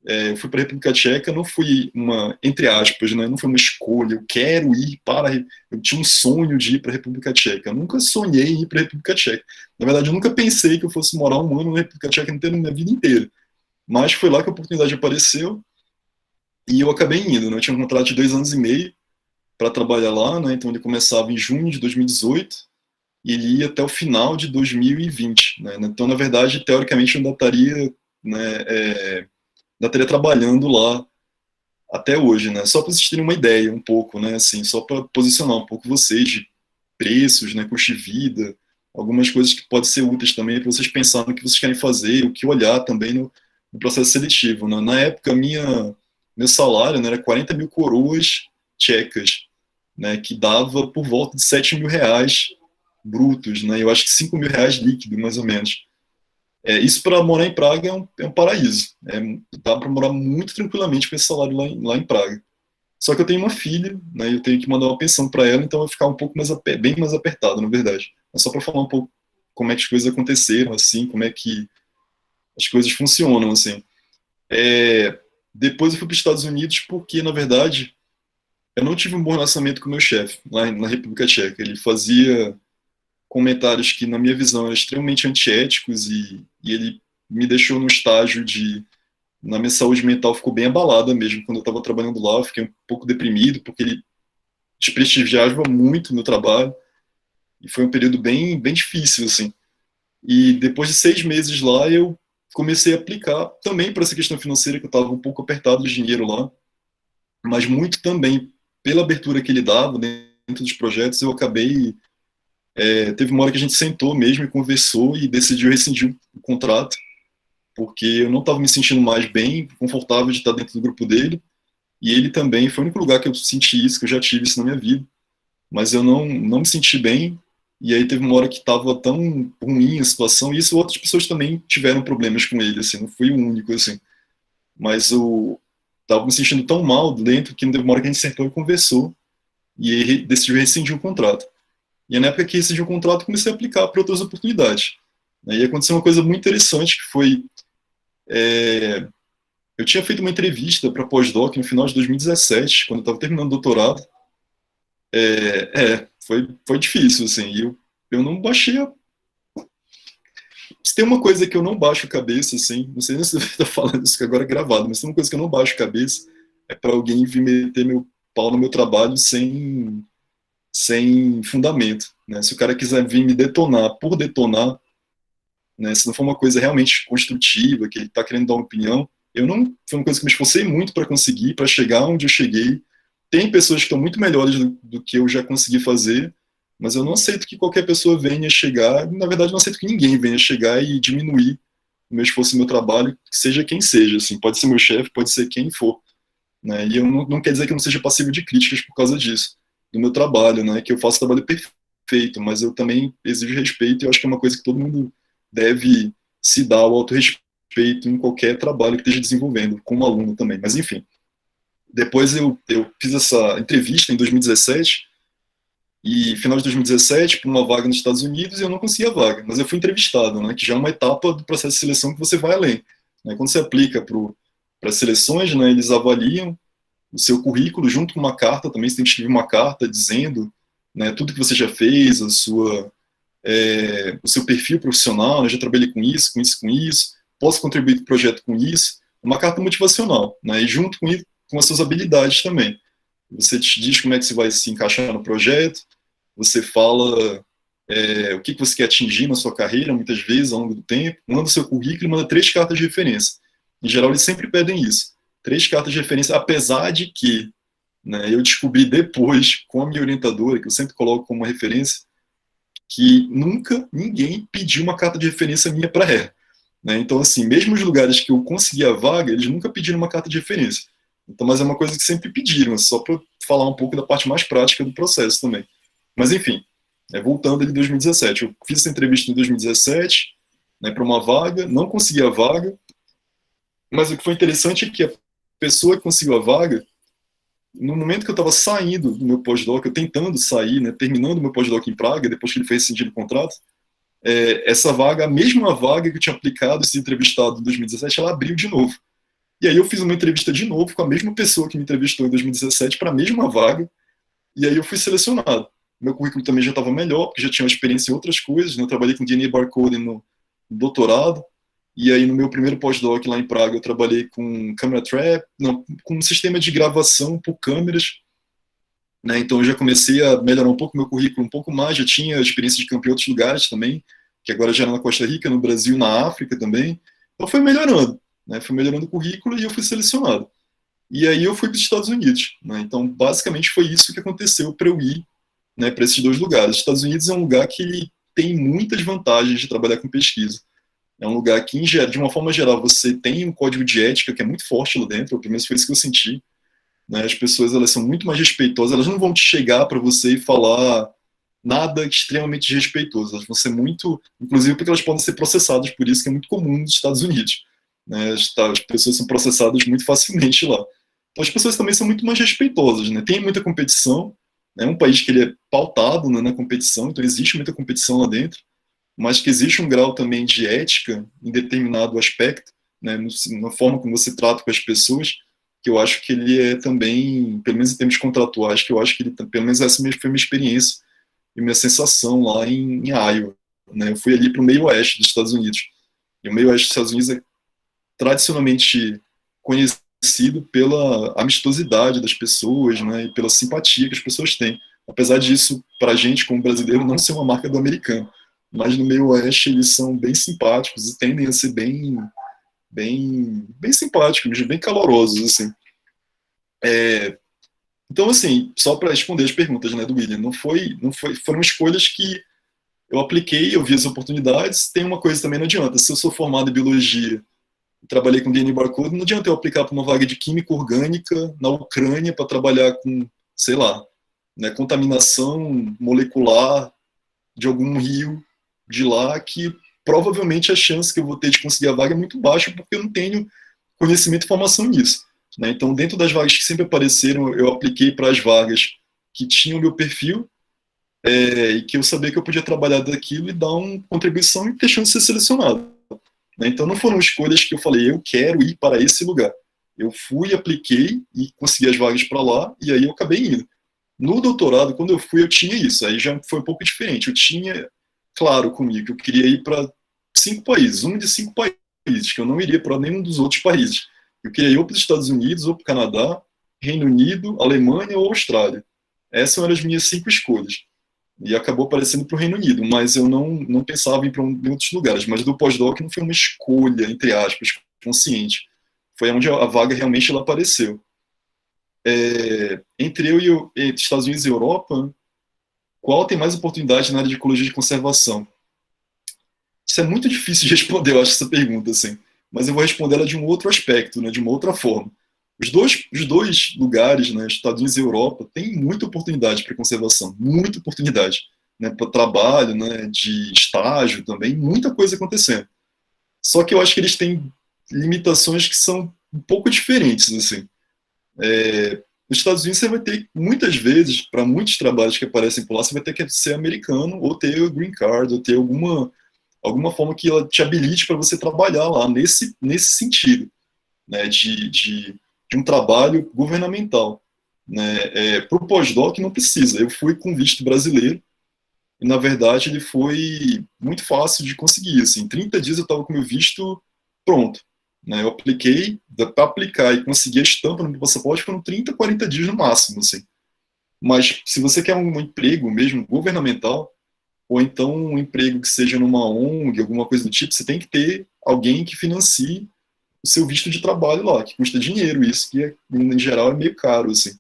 Eu fui para a República Tcheca, não fui uma, entre aspas, né, não foi uma escolha, eu quero ir para, eu tinha um sonho de ir para a República Tcheca, eu nunca sonhei em ir para a República Tcheca. Na verdade, eu nunca pensei que eu fosse morar um ano na República Tcheca inteira, na minha vida inteira. Mas foi lá que a oportunidade apareceu e eu acabei indo, né? Eu tinha um contrato de 2 anos e meio para trabalhar lá, né? Então ele começava em junho de 2018 e ele ia até o final de 2020, né? Então, na verdade, teoricamente, eu ainda estaria, né, ainda estaria trabalhando lá até hoje, né? Só para vocês terem uma ideia, um pouco, né? Assim, só para posicionar um pouco vocês de preços, né? Custo de vida, algumas coisas que podem ser úteis também para vocês pensarem no que vocês querem fazer, o que olhar também no processo seletivo, né? Na época, meu salário, né, era 40 mil coroas tchecas, né? Que dava por volta de 7 mil reais brutos, né? Eu acho que 5 mil reais líquido, mais ou menos. Isso para morar em Praga é um paraíso. Dá para morar muito tranquilamente com esse salário lá em Praga. Só que eu tenho uma filha, né, eu tenho que mandar uma pensão para ela, então vai ficar um pouco bem mais apertado, na verdade. Mas só para falar um pouco como é que as coisas aconteceram, assim, como é que as coisas funcionam, assim. Depois eu fui para os Estados Unidos porque, na verdade, eu não tive um bom relacionamento com o meu chefe lá na República Tcheca. Ele fazia comentários que, na minha visão, eram extremamente antiéticos e ele me deixou num estágio de... Na minha saúde mental ficou bem abalada mesmo. Quando eu estava trabalhando lá, eu fiquei um pouco deprimido, porque ele desprestigiava muito o meu trabalho. E foi um período bem, bem difícil, assim. E depois de 6 meses lá, eu comecei a aplicar também para essa questão financeira, que eu estava um pouco apertado de dinheiro lá, mas muito também pela abertura que ele dava dentro dos projetos, eu acabei... teve uma hora que a gente sentou mesmo e conversou e decidiu rescindir o contrato, porque eu não estava me sentindo mais bem, confortável de estar dentro do grupo dele, e ele também, foi o único lugar que eu senti isso, que eu já tive isso na minha vida, mas eu não me senti bem, e aí teve uma hora que estava tão ruim a situação, e isso outras pessoas também tiveram problemas com ele, assim, não fui o único, assim, mas eu estava me sentindo tão mal dentro que teve uma hora que a gente sentou e conversou, e ele decidiu rescindir o contrato. E na época que rescindiu o contrato, eu comecei a aplicar para outras oportunidades. E aconteceu uma coisa muito interessante, que foi... eu tinha feito uma entrevista para pós-doc no final de 2017, quando eu estava terminando o doutorado. Foi difícil, assim, e eu não baixei a... Se tem uma coisa que eu não baixo a cabeça, assim, não sei nem se eu estou falando isso que agora é gravado, mas tem uma coisa que eu não baixo a cabeça, é para alguém vir meter meu pau no meu trabalho sem fundamento, né? Se o cara quiser vir me detonar por detonar, né, se não for uma coisa realmente construtiva, que ele está querendo dar uma opinião, eu não... Foi uma coisa que me esforcei muito para conseguir, para chegar onde eu cheguei. Tem pessoas que estão muito melhores do que eu já consegui fazer, mas eu não aceito que qualquer pessoa venha chegar, na verdade, não aceito que ninguém venha chegar e diminuir o meu esforço e meu trabalho, seja quem seja, assim, pode ser meu chefe, pode ser quem for, né, e eu não quer dizer que eu não seja passivo de críticas por causa disso, do meu trabalho, né, que eu faço trabalho perfeito, mas eu também exijo respeito e eu acho que é uma coisa que todo mundo deve se dar o autorrespeito em qualquer trabalho que esteja desenvolvendo, como aluno também, mas enfim. Depois eu fiz essa entrevista em 2017, e final de 2017, para uma vaga nos Estados Unidos, e eu não consegui a vaga, mas eu fui entrevistado, né, que já é uma etapa do processo de seleção que você vai além. Né, quando você aplica para as seleções, né, eles avaliam o seu currículo junto com uma carta, também você tem que escrever uma carta dizendo, né, tudo que você já fez, o seu perfil profissional, né, já trabalhei com isso, com isso, com isso, posso contribuir com o projeto com isso, uma carta motivacional, né, e junto com isso, com as suas habilidades também. Você te diz como é que você vai se encaixar no projeto, você fala o que você quer atingir na sua carreira, muitas vezes, ao longo do tempo, manda o seu currículo e manda 3 cartas de referência. Em geral, eles sempre pedem isso. 3 cartas de referência, apesar de que, né, eu descobri depois, com a minha orientadora, que eu sempre coloco como referência, que nunca ninguém pediu uma carta de referência minha para ela. Né? Então, assim, mesmo os lugares que eu consegui a vaga, eles nunca pediram uma carta de referência. Então, mas é uma coisa que sempre pediram, só para falar um pouco da parte mais prática do processo também. Mas, enfim, voltando ali em 2017. Eu fiz essa entrevista em 2017, né, para uma vaga, não consegui a vaga, mas o que foi interessante é que a pessoa que conseguiu a vaga, no momento que eu estava saindo do meu pós-doc, eu tentando sair, né, terminando meu pós-doc em Praga, depois que ele foi rescindido o contrato, essa vaga, a mesma vaga que eu tinha aplicado e sido entrevistado em 2017, ela abriu de novo. E aí eu fiz uma entrevista de novo com a mesma pessoa que me entrevistou em 2017 para a mesma vaga, e aí eu fui selecionado. Meu currículo também já estava melhor, porque já tinha uma experiência em outras coisas, né? Eu trabalhei com DNA barcoding no doutorado, e aí no meu primeiro pós-doc lá em Praga eu trabalhei com camera trap, não, com um sistema de gravação por câmeras, né? Então eu já comecei a melhorar um pouco meu currículo, um pouco mais, já tinha experiência de campo em outros lugares também, que agora já era na Costa Rica, no Brasil, na África também. Então foi melhorando, né? Foi melhorando o currículo e eu fui selecionado. E aí eu fui para os Estados Unidos, né? Então basicamente foi isso que aconteceu para eu ir, né, para esses dois lugares. Os Estados Unidos é um lugar que tem muitas vantagens de trabalhar com pesquisa. É um lugar que, de uma forma geral, você tem um código de ética que é muito forte lá dentro, ou pelo menos foi isso que eu senti. Né? As pessoas, elas são muito mais respeitosas, elas não vão te chegar para você e falar nada extremamente respeitoso. Elas vão ser muito, inclusive porque elas podem ser processadas, por isso que é muito comum nos Estados Unidos. Né? As pessoas são processadas muito facilmente lá. Então as pessoas também são muito mais respeitosas, né? Tem muita competição, é um país que ele é pautado, né, na competição, então existe muita competição lá dentro, mas que existe um grau também de ética em determinado aspecto, né, na forma como você trata com as pessoas, que eu acho que ele é também, pelo menos em termos contratuais, que eu acho que ele, pelo menos essa foi minha experiência e minha sensação lá em Iowa. Né, eu fui ali para o meio oeste dos Estados Unidos, e o meio oeste dos Estados Unidos é tradicionalmente conhecido pela amistosidade das pessoas, né, e pela simpatia que as pessoas têm. Apesar disso, para a gente, como brasileiro, não ser uma marca do americano. Mas no meio oeste eles são bem simpáticos e tendem a ser bem simpáticos, bem calorosos, assim. Então, assim, só para responder as perguntas, né, do William, foram escolhas que eu apliquei, eu vi as oportunidades. Tem uma coisa também, não adianta, se eu sou formado em biologia, trabalhei com DNA barcode, não adianta eu aplicar para uma vaga de química orgânica na Ucrânia para trabalhar com, sei lá, né, contaminação molecular de algum rio de lá, que provavelmente a chance que eu vou ter de conseguir a vaga é muito baixa, porque eu não tenho conhecimento e formação nisso. Né? Então, dentro das vagas que sempre apareceram, eu apliquei para as vagas que tinham meu perfil, e que eu sabia que eu podia trabalhar daquilo e dar uma contribuição e ter chance de ser selecionado. Né? Então, não foram escolhas que eu falei, eu quero ir para esse lugar. Eu fui, apliquei e consegui as vagas para lá, e aí eu acabei indo. No doutorado, quando eu fui, eu tinha isso. Aí já foi um pouco diferente. Eu tinha claro comigo que eu queria ir para 5 países, um de 5 países, que eu não iria para nenhum dos outros países. Eu queria ir ou para os Estados Unidos, ou para o Canadá, Reino Unido, Alemanha ou Austrália. Essas eram as minhas 5 escolhas. E acabou aparecendo para o Reino Unido, mas eu não pensava em ir para outros lugares. Mas do pós-doc não foi uma escolha, entre aspas, consciente. Foi onde a vaga realmente ela apareceu. Entre entre Estados Unidos e Europa, qual tem mais oportunidade na área de ecologia de conservação? Isso é muito difícil de responder, eu acho, essa pergunta, assim. Mas eu vou responder ela de um outro aspecto, né, de uma outra forma. Os dois lugares, né, Estados Unidos e Europa, têm muita oportunidade para conservação, muita oportunidade, né, para trabalho, né, de estágio também, muita coisa acontecendo. Só que eu acho que eles têm limitações que são um pouco diferentes, assim. Nos Estados Unidos você vai ter, muitas vezes, para muitos trabalhos que aparecem por lá, você vai ter que ser americano ou ter o green card, ou ter alguma forma que ela te habilite para você trabalhar lá, nesse sentido, né, de um trabalho governamental. Né. Para o pós-doc não precisa. Eu fui com visto brasileiro e, na verdade, ele foi muito fácil de conseguir. Assim, em 30 dias eu estava com meu visto pronto. Né. Eu apliquei, para aplicar e conseguir a estampa no meu passaporte foram 30, 40 dias no máximo. Assim. Mas se você quer um emprego mesmo governamental, ou então um emprego que seja numa ONG, alguma coisa do tipo, você tem que ter alguém que financie o seu visto de trabalho lá, que custa dinheiro, isso que em geral é meio caro, assim.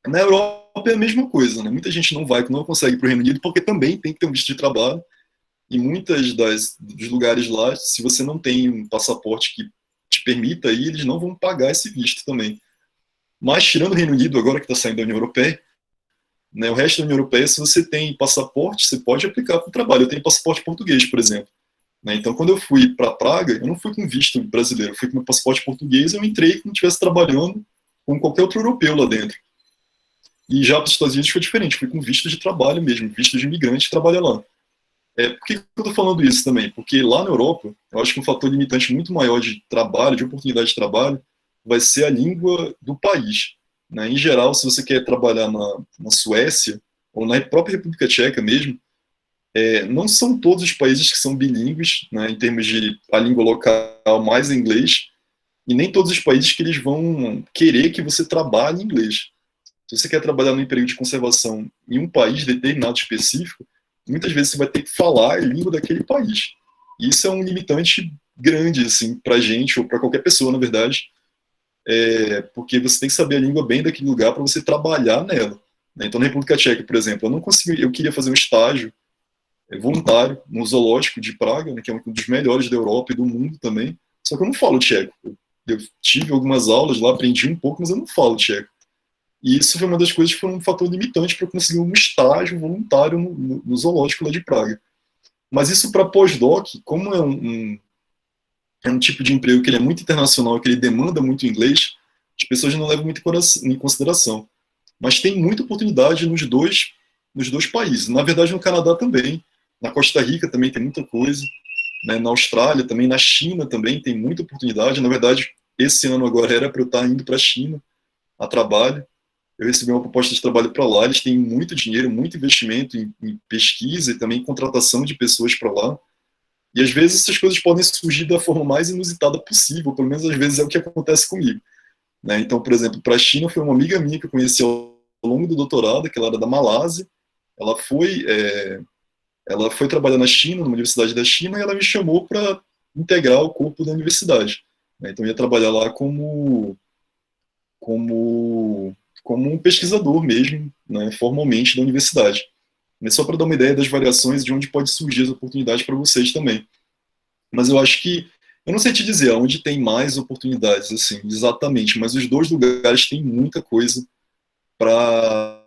Na Europa é a mesma coisa, né? Muita gente não consegue ir para o Reino Unido porque também tem que ter um visto de trabalho, e muitos dos lugares lá, se você não tem um passaporte que te permita ir, eles não vão pagar esse visto também. Mas tirando o Reino Unido, agora que está saindo da União Europeia, né, o resto da União Europeia, se você tem passaporte, você pode aplicar para o trabalho. Eu tenho passaporte português, por exemplo. né? Então, quando eu fui para Praga, eu não fui com visto brasileiro, eu fui com meu passaporte português, eu entrei como se estivesse trabalhando com qualquer outro europeu lá dentro. E já para os Estados Unidos foi diferente, fui com visto de trabalho mesmo, visto de imigrante que trabalha lá. Por que eu estou falando isso também? Porque lá na Europa, eu acho que um fator limitante muito maior de trabalho, de oportunidade de trabalho, vai ser a língua do país, né? Em geral, se você quer trabalhar na Suécia, ou na própria República Tcheca mesmo, não são todos os países que são bilíngues, né, em termos de a língua local mais inglês, e nem todos os países que eles vão querer que você trabalhe em inglês. Se você quer trabalhar no emprego de conservação em um país determinado específico, muitas vezes você vai ter que falar a língua daquele país. E isso é um limitante grande, assim, para a gente, ou para qualquer pessoa, na verdade, porque você tem que saber a língua bem daquele lugar para você trabalhar nela. Né? Então, na República Tcheca, por exemplo, eu não consegui, eu queria fazer um estágio voluntário no zoológico de Praga, né, que é um dos melhores da Europa e do mundo também, só que eu não falo tcheco. Eu tive algumas aulas lá, aprendi um pouco, mas eu não falo tcheco. E isso foi uma das coisas que foi um fator limitante para eu conseguir um estágio voluntário no zoológico lá de Praga. Mas isso para pós-doc, como é um tipo de emprego que ele é muito internacional, que ele demanda muito inglês, as pessoas não levam muito em consideração. Mas tem muita oportunidade nos dois países. Na verdade, no Canadá também. Na Costa Rica também tem muita coisa. Né? Na Austrália também. Na China também tem muita oportunidade. Na verdade, esse ano agora era para eu estar indo para a China a trabalho. Eu recebi uma proposta de trabalho para lá. Eles têm muito dinheiro, muito investimento em pesquisa e também em contratação de pessoas para lá. E às vezes essas coisas podem surgir da forma mais inusitada possível. Pelo menos às vezes é o que acontece comigo. Né? Então, por exemplo, para a China foi uma amiga minha que eu conheci ao longo do doutorado, que ela era da Malásia. Ela foi, ela foi trabalhar na China, numa universidade da China, e ela me chamou para integrar o corpo da universidade. Né? Então, eu ia trabalhar lá como um pesquisador mesmo, né, formalmente da universidade. Mas só para dar uma ideia das variações de onde pode surgir as oportunidades para vocês também. Mas eu acho que, eu não sei te dizer onde tem mais oportunidades, assim, exatamente, mas os dois lugares têm muita coisa para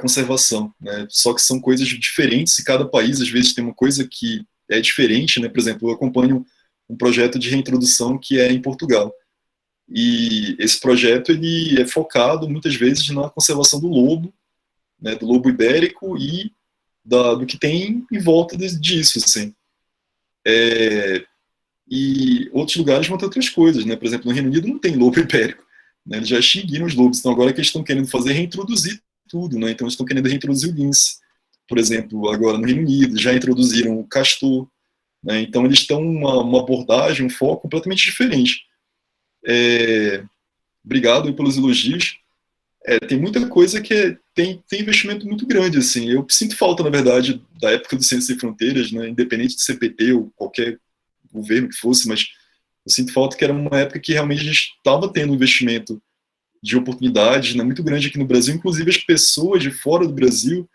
conservação, né? Só que são coisas diferentes e cada país, às vezes, tem uma coisa que é diferente, né? Por exemplo, eu acompanho um projeto de reintrodução que é em Portugal. E esse projeto ele é focado muitas vezes na conservação do lobo, né, do lobo ibérico e do que tem em volta disso, assim. E outros lugares vão ter outras coisas, né? Por exemplo, no Reino Unido não tem lobo ibérico, né? Eles já extinguiram os lobos, então agora o que eles estão querendo fazer é reintroduzir tudo, né? Então eles estão querendo reintroduzir o lince, por exemplo, agora no Reino Unido, já introduziram o castor, né? Então eles estão uma abordagem, um foco completamente diferente. Obrigado aí pelos elogios. Tem muita coisa que tem investimento muito grande, assim. Eu sinto falta, na verdade, da época do Ciências Sem Fronteiras, né? Independente de CPT ou qualquer governo que fosse, mas eu sinto falta que era uma época que realmente a gente estava tendo um investimento de oportunidades, né, muito grande aqui no Brasil. Inclusive, as pessoas de fora do Brasil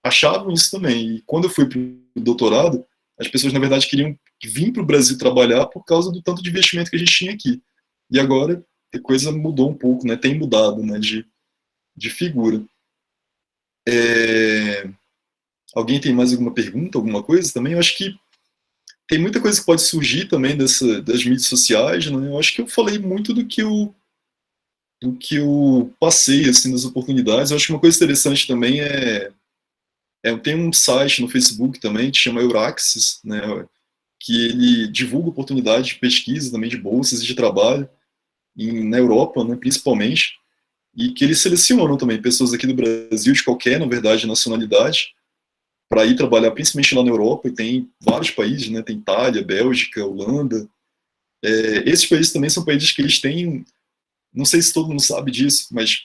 achavam isso também. E quando eu fui para o doutorado, as pessoas, na verdade, queriam vir para o Brasil trabalhar por causa do tanto de investimento que a gente tinha aqui. E agora a coisa mudou um pouco, né? Tem mudado, né? De figura. Alguém tem mais alguma pergunta, alguma coisa também? Eu acho que tem muita coisa que pode surgir também das mídias sociais, né? Eu acho que eu falei muito do que eu passei, assim, das oportunidades. Eu acho que uma coisa interessante também tem um site no Facebook também que chama Euraxis, né? Que ele divulga oportunidades de pesquisa também, de bolsas e de trabalho na Europa, né, principalmente, e que eles selecionam também pessoas aqui do Brasil, de qualquer, na verdade, nacionalidade, para ir trabalhar principalmente lá na Europa, e tem vários países, né, tem Itália, Bélgica, Holanda. Esses países também são países que eles têm, não sei se todo mundo sabe disso, mas,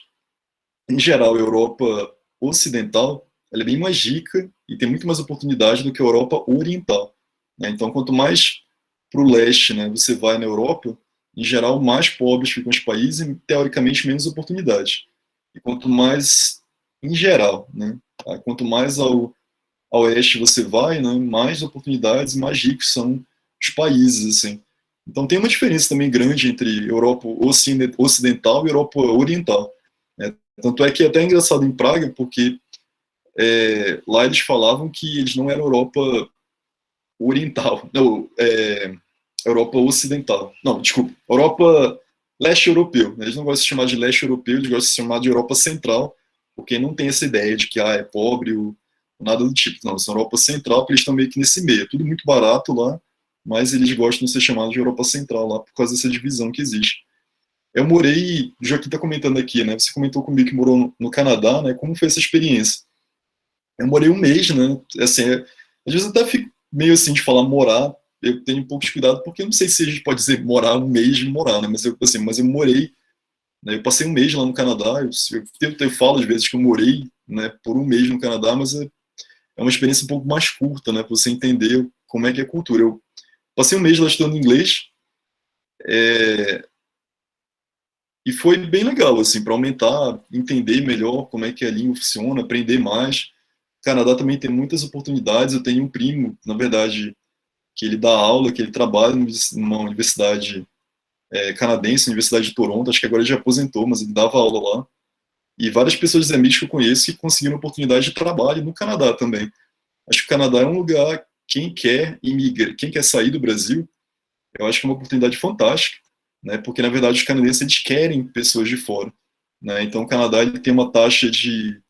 em geral, a Europa ocidental, ela é bem mais rica e tem muito mais oportunidade do que a Europa oriental. Né? Então, quanto mais para o leste, né, você vai na Europa, em geral, mais pobres ficam os países e, teoricamente, menos oportunidades. E quanto mais, em geral, né, quanto mais ao oeste você vai, né, mais oportunidades, mais ricos são os países, assim. Então tem uma diferença também grande entre Europa ocidental e Europa oriental. Né? Tanto é que é até engraçado em Praga, porque lá eles falavam que eles não eram Europa oriental, não, Europa ocidental, não, desculpa, Europa leste europeu, eles não gostam de se chamar de leste europeu, eles gostam de se chamar de Europa central, porque não tem essa ideia de que é pobre ou nada do tipo, não, são Europa central, porque eles estão meio que nesse meio, é tudo muito barato lá, mas eles gostam de ser chamados de Europa central lá, por causa dessa divisão que existe. Eu morei, o Joaquim está comentando aqui, né? Você comentou comigo que morou no Canadá, né? Como foi essa experiência? Eu morei um mês, né? Assim, às vezes eu até fico meio assim de falar morar, eu tenho um pouco de cuidado, porque eu não sei se a gente pode dizer morar um mês de morar, né? Mas eu, assim, mas eu morei, né? Eu passei um mês lá no Canadá, eu falo às vezes que eu morei, né, por um mês no Canadá, mas é uma experiência um pouco mais curta, né? Para você entender como é que é a cultura. Eu passei um mês lá estudando inglês, e foi bem legal, assim, para aumentar, entender melhor como é que a língua funciona, aprender mais. O Canadá também tem muitas oportunidades. Eu tenho um primo, na verdade, que ele dá aula, que ele trabalha numa universidade canadense, Universidade de Toronto, acho que agora ele já aposentou, mas ele dava aula lá. E várias pessoas amigos que eu conheço que conseguiram oportunidade de trabalho no Canadá também. Acho que o Canadá é um lugar, quem quer quem quer sair do Brasil, eu acho que é uma oportunidade fantástica, né? Porque na verdade os canadenses eles querem pessoas de fora, né? Então o Canadá ele tem uma taxa de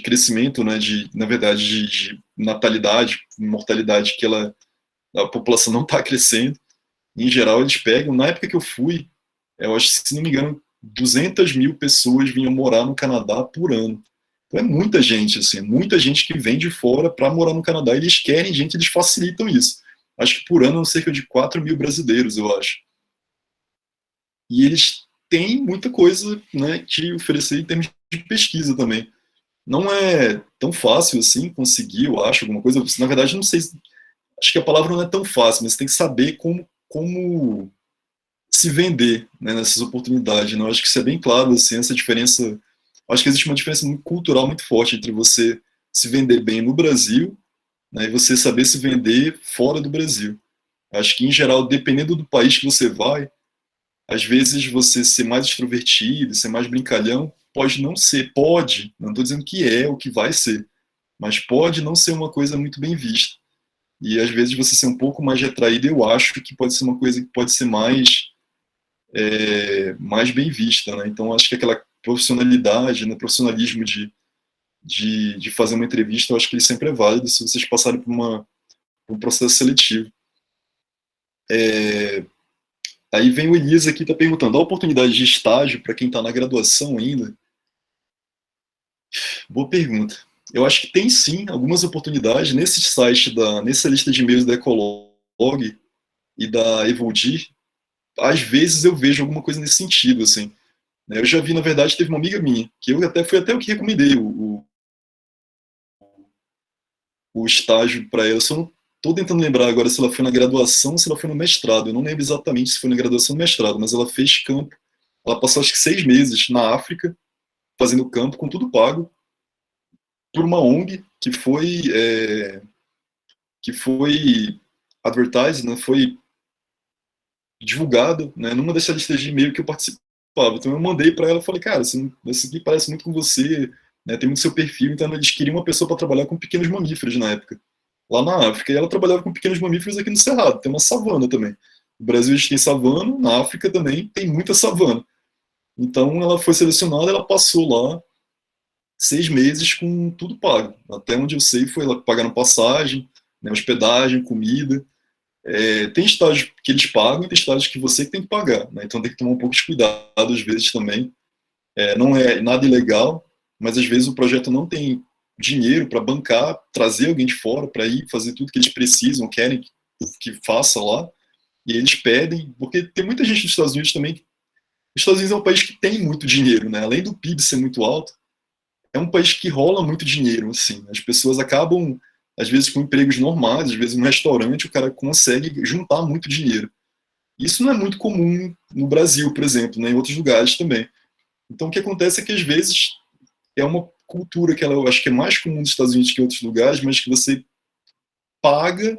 crescimento, né? Na verdade de natalidade, mortalidade que a população não está crescendo. Em geral eles pegam. Na época que eu fui, eu acho que se não me engano 200 mil pessoas vinham morar no Canadá por ano. Então é muita gente, assim, muita gente que vem de fora para morar no Canadá. Eles querem gente, eles facilitam isso. Acho que por ano são cerca de 4 mil brasileiros, eu acho. E eles têm muita coisa, né, que oferecer em termos de pesquisa também. Não é tão fácil assim conseguir, eu acho, alguma coisa. Na verdade, não sei, acho que a palavra não é tão fácil, mas você tem que saber como se vender, né, nessas oportunidades. Né? Eu acho que isso é bem claro, assim, essa diferença. Acho que existe uma diferença cultural muito forte entre você se vender bem no Brasil, né, e você saber se vender fora do Brasil. Acho que, em geral, dependendo do país que você vai, às vezes você ser mais extrovertido, ser mais brincalhão, pode não ser, pode, não estou dizendo que é o que vai ser, mas pode não ser uma coisa muito bem vista. E às vezes você ser um pouco mais retraído, eu acho que pode ser uma coisa que pode ser mais bem vista, né? Então acho que aquela profissionalidade, né, profissionalismo de fazer uma entrevista, eu acho que ele sempre é válido se vocês passarem por um processo seletivo. Aí vem o Elisa aqui, está perguntando, a oportunidade de estágio para quem está na graduação ainda? Boa pergunta. Eu acho que tem sim algumas oportunidades nesse site, nessa lista de e-mails da Ecolog e da Evoldir. Às vezes eu vejo alguma coisa nesse sentido, assim. Eu já vi, na verdade, teve uma amiga minha, que fui até o que recomendei o estágio para ela. Eu só não estou tentando lembrar agora se ela foi na graduação ou se ela foi no mestrado. Eu não lembro exatamente se foi na graduação ou no mestrado, mas ela fez campo. Ela passou acho que 6 meses na África, fazendo campo, com tudo pago, por uma ONG que foi advertised, né, foi divulgado, né, numa dessas listas de e-mail que eu participava. Então eu mandei para ela e falei, cara, isso aqui parece muito com você, né, tem muito seu perfil. Então eles queriam uma pessoa para trabalhar com pequenos mamíferos na época, lá na África. E ela trabalhava com pequenos mamíferos aqui no Cerrado, tem uma savana também. No Brasil a gente tem savana, na África também tem muita savana. Então ela foi selecionada, ela passou lá 6 meses com tudo pago. Até onde eu sei foi ela pagando passagem, né, hospedagem, comida. Tem estágios que eles pagam e tem estágios que você tem que pagar, né? Então tem que tomar um pouco de cuidado às vezes também. Não é nada ilegal, mas às vezes o projeto não tem dinheiro para bancar, trazer alguém de fora para ir fazer tudo que eles precisam, querem que faça lá, e eles pedem, porque tem muita gente nos Estados Unidos também. Os Estados Unidos é um país que tem muito dinheiro, né? Além do PIB ser muito alto, é um país que rola muito dinheiro, assim. As pessoas acabam, às vezes, com empregos normais, às vezes no restaurante o cara consegue juntar muito dinheiro. Isso não é muito comum no Brasil, por exemplo, né? Em outros lugares também. Então, o que acontece é que, às vezes, é uma cultura que eu acho que é mais comum nos Estados Unidos que em outros lugares, mas que você paga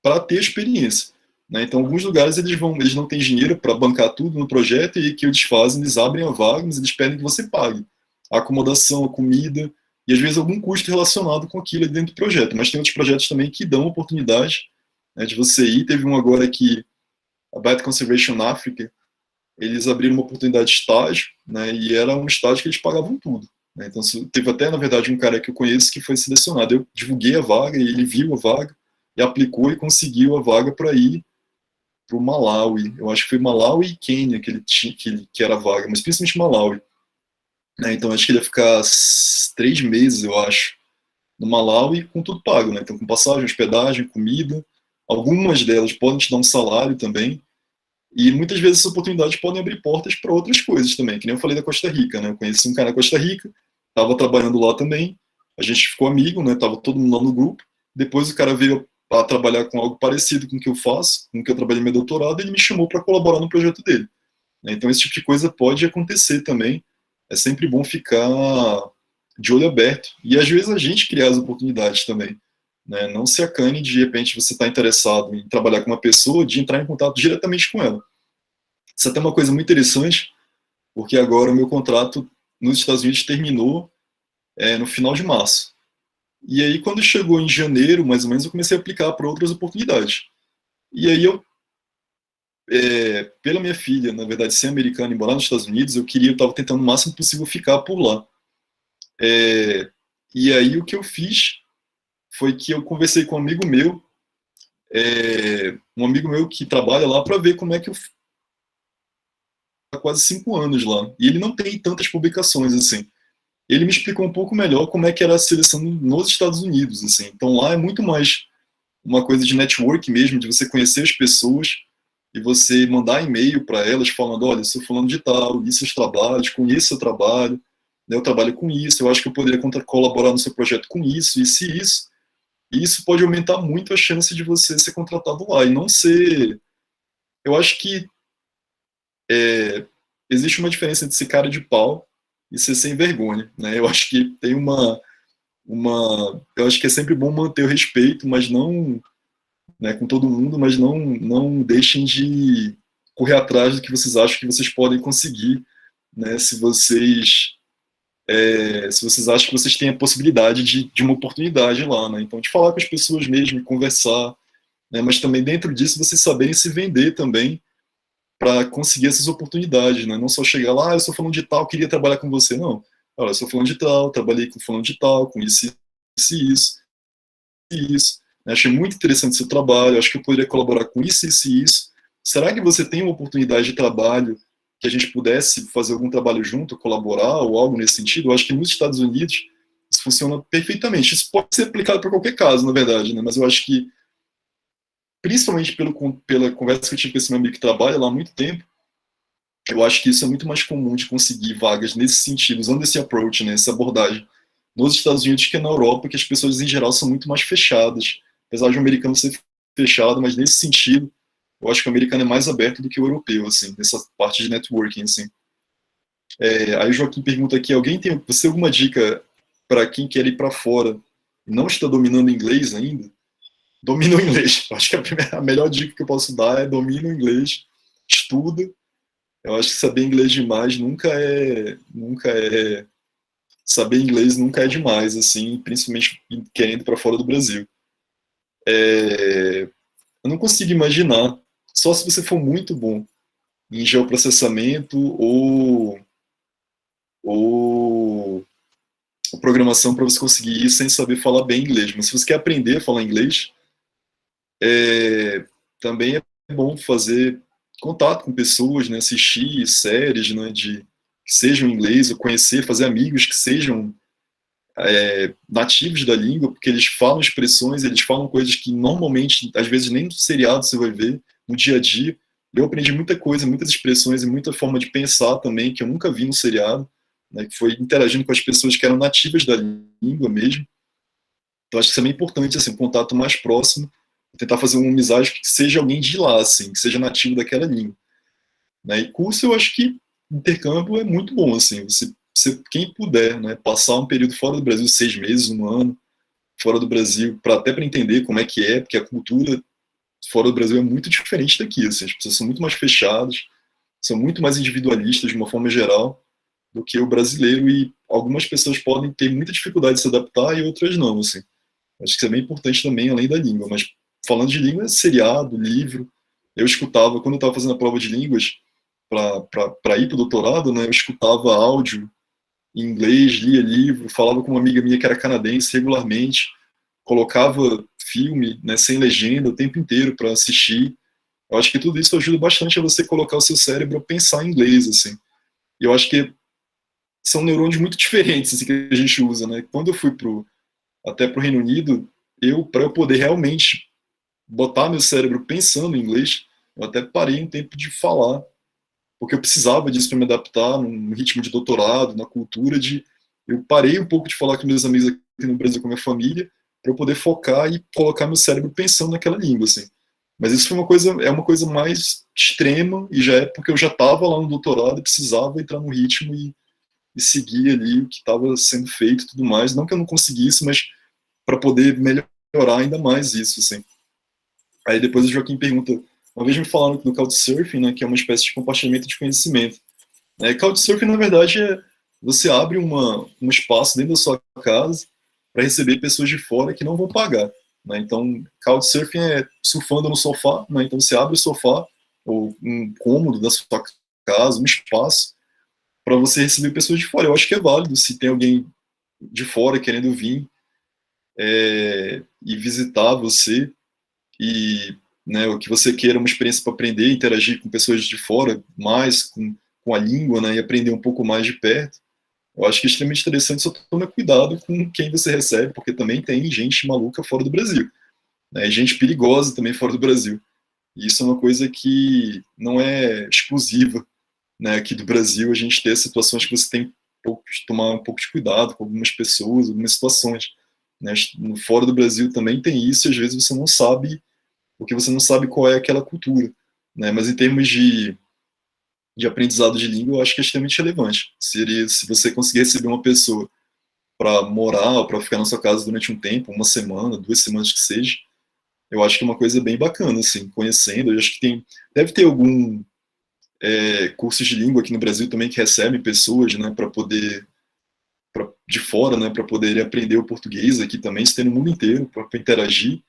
para ter experiência. Né? Então, alguns lugares eles não têm dinheiro para bancar tudo no projeto, e o que eles fazem, eles abrem a vaga, mas eles pedem que você pague. A acomodação, a comida, e às vezes algum custo relacionado com aquilo dentro do projeto, mas tem outros projetos também que dão oportunidade, né, de você ir. Teve um agora que a Bat Conservation Africa, eles abriram uma oportunidade de estágio, né, e era um estágio que eles pagavam tudo, né. Então teve até, na verdade, um cara que eu conheço que foi selecionado. Eu divulguei a vaga e ele viu a vaga e aplicou e conseguiu a vaga para ir para o Malawi. Eu acho que foi Malawi e Quênia que ele tinha, que era a vaga, mas principalmente Malawi, né. Então acho que ele ia ficar 3 meses, eu acho, no Malawi, com tudo pago, né? Então, com passagem, hospedagem, comida. Algumas delas podem te dar um salário também. E muitas vezes essas oportunidades podem abrir portas para outras coisas também, que nem eu falei da Costa Rica, né? Eu conheci um cara na Costa Rica, estava trabalhando lá também, a gente ficou amigo, né? Tava todo mundo lá no grupo. Depois o cara veio a trabalhar com algo parecido com o que eu faço, com o que eu trabalhei no meu doutorado, e ele me chamou para colaborar no projeto dele, né? Então, esse tipo de coisa pode acontecer também. É sempre bom ficar de olho aberto. E às vezes a gente criar as oportunidades também, né? Não se acane de repente você está interessado em trabalhar com uma pessoa, de entrar em contato diretamente com ela. Isso é até uma coisa muito interessante, porque agora o meu contrato nos Estados Unidos terminou no final de março. E aí, quando chegou em janeiro, mais ou menos, eu comecei a aplicar para outras oportunidades. E aí eu, pela minha filha, na verdade, ser americana e morar nos Estados Unidos, eu estava tentando o máximo possível ficar por lá. E aí o que eu fiz foi que eu conversei com um amigo meu que trabalha lá, para ver como é que eu há quase 5 anos lá. E ele não tem tantas publicações assim. Ele me explicou um pouco melhor como é que era a seleção nos Estados Unidos, assim. Então lá é muito mais uma coisa de network mesmo, de você conhecer as pessoas e você mandar e-mail para elas falando, olha, eu sou fulano de tal, isso os trabalhos, conheço seu trabalho, né, eu trabalho com isso, eu acho que eu poderia colaborar no seu projeto com isso, isso e isso. E isso pode aumentar muito a chance de você ser contratado lá e não ser... Eu acho que existe uma diferença entre ser cara de pau e ser sem vergonha, né? Eu acho que tem eu acho que é sempre bom manter o respeito, mas não, né, com todo mundo, mas não deixem de correr atrás do que vocês acham que vocês podem conseguir, né? Se vocês acham que vocês têm a possibilidade de uma oportunidade lá, né? Então, de falar com as pessoas mesmo, conversar, né? Mas também dentro disso vocês saberem se vender também para conseguir essas oportunidades, né? Não só chegar lá, eu sou falando de tal, queria trabalhar com você, não. Olha, eu sou falando de tal, trabalhei com fulano de tal, com isso, isso, isso. Achei muito interessante seu trabalho, acho que eu poderia colaborar com isso, isso e isso. Será que você tem uma oportunidade de trabalho que a gente pudesse fazer algum trabalho junto, colaborar ou algo nesse sentido? Eu acho que nos Estados Unidos isso funciona perfeitamente. Isso pode ser aplicado para qualquer caso, na verdade, né? Mas eu acho que, principalmente pela conversa que eu tive com esse meu amigo que trabalha lá há muito tempo, eu acho que isso é muito mais comum de conseguir vagas nesse sentido, usando esse approach, né, essa abordagem, nos Estados Unidos que na Europa, que as pessoas em geral são muito mais fechadas. Apesar de o americano ser fechado, mas nesse sentido, eu acho que o americano é mais aberto do que o europeu, assim, nessa parte de networking, assim. Aí o Joaquim pergunta aqui, você tem alguma dica para quem quer ir para fora e não está dominando inglês ainda? Domina o inglês. Acho que a melhor dica que eu posso dar é domina o inglês, estuda. Eu acho que saber inglês demais saber inglês nunca é demais, assim, principalmente querendo para fora do Brasil. Eu não consigo imaginar, só se você for muito bom em geoprocessamento ou programação para você conseguir ir sem saber falar bem inglês. Mas se você quer aprender a falar inglês, também é bom fazer contato com pessoas, né, assistir séries, né, que sejam em inglês, ou conhecer, fazer amigos que sejam nativos da língua, porque eles falam expressões, eles falam coisas que normalmente, às vezes, nem no seriado você vai ver, no dia a dia. Eu aprendi muita coisa, muitas expressões e muita forma de pensar também, que eu nunca vi no seriado, né, que foi interagindo com as pessoas que eram nativas da língua mesmo. Então, acho que isso é bem importante, assim, um contato mais próximo, tentar fazer uma amizade que seja alguém de lá, assim, que seja nativo daquela língua, né? E curso, eu acho que intercâmbio é muito bom, assim, quem puder, né, passar um período fora do Brasil, 6 meses, um ano, fora do Brasil, até para entender como é que é, porque a cultura fora do Brasil é muito diferente daqui, assim, as pessoas são muito mais fechadas, são muito mais individualistas de uma forma geral do que o brasileiro, e algumas pessoas podem ter muita dificuldade de se adaptar e outras não, assim. Acho que isso é bem importante também, além da língua. Mas falando de língua, seriado, livro. Eu escutava, quando eu estava fazendo a prova de línguas, para ir para o doutorado, né, eu escutava áudio em inglês, lia livro, falava com uma amiga minha que era canadense regularmente, colocava filme, né, sem legenda o tempo inteiro para assistir. Eu acho que tudo isso ajuda bastante a você colocar o seu cérebro a pensar em inglês, assim. E eu acho que são neurônios muito diferentes assim, que a gente usa, né? Quando eu fui até para o Reino Unido, para eu poder realmente botar meu cérebro pensando em inglês, eu até parei um tempo de falar, porque eu precisava disso para me adaptar no ritmo de doutorado, na cultura de... Eu parei um pouco de falar com meus amigos aqui no Brasil, com a minha família, para eu poder focar e colocar meu cérebro pensando naquela língua, assim. Mas isso foi é uma coisa mais extrema, e já é porque eu já estava lá no doutorado e precisava entrar no ritmo e seguir ali o que estava sendo feito e tudo mais. Não que eu não conseguisse, mas para poder melhorar ainda mais isso, assim. Aí depois o Joaquim pergunta, uma vez me falaram do Couchsurfing, né, que é uma espécie de compartilhamento de conhecimento. Couchsurfing, na verdade, é você abre um espaço dentro da sua casa para receber pessoas de fora que não vão pagar. Né? Então, Couchsurfing é surfando no sofá, né? Então você abre o sofá, ou um cômodo da sua casa, um espaço, para você receber pessoas de fora. Eu acho que é válido se tem alguém de fora querendo vir e visitar você, e né, o que você queira uma experiência para aprender, interagir com pessoas de fora, mais com a língua, né, e aprender um pouco mais de perto. Eu acho que é extremamente interessante, só tome cuidado com quem você recebe, porque também tem gente maluca fora do Brasil, né, e gente perigosa também fora do Brasil. E isso é uma coisa que não é exclusiva, né, aqui do Brasil, a gente ter situações que você tem que tomar um pouco de cuidado com algumas pessoas, algumas situações. Né? Fora do Brasil também tem isso, e às vezes você não sabe, porque você não sabe qual é aquela cultura. Né? Mas em termos de aprendizado de língua, eu acho que é extremamente relevante. Se você conseguir receber uma pessoa para morar ou para ficar na sua casa durante um tempo, uma semana, 2 semanas que seja, eu acho que é uma coisa bem bacana, assim, conhecendo. Eu acho que deve ter algum cursos de língua aqui no Brasil também que recebem pessoas, né, para poder de fora, né, para poder aprender o português aqui também, se tem no mundo inteiro, para interagir,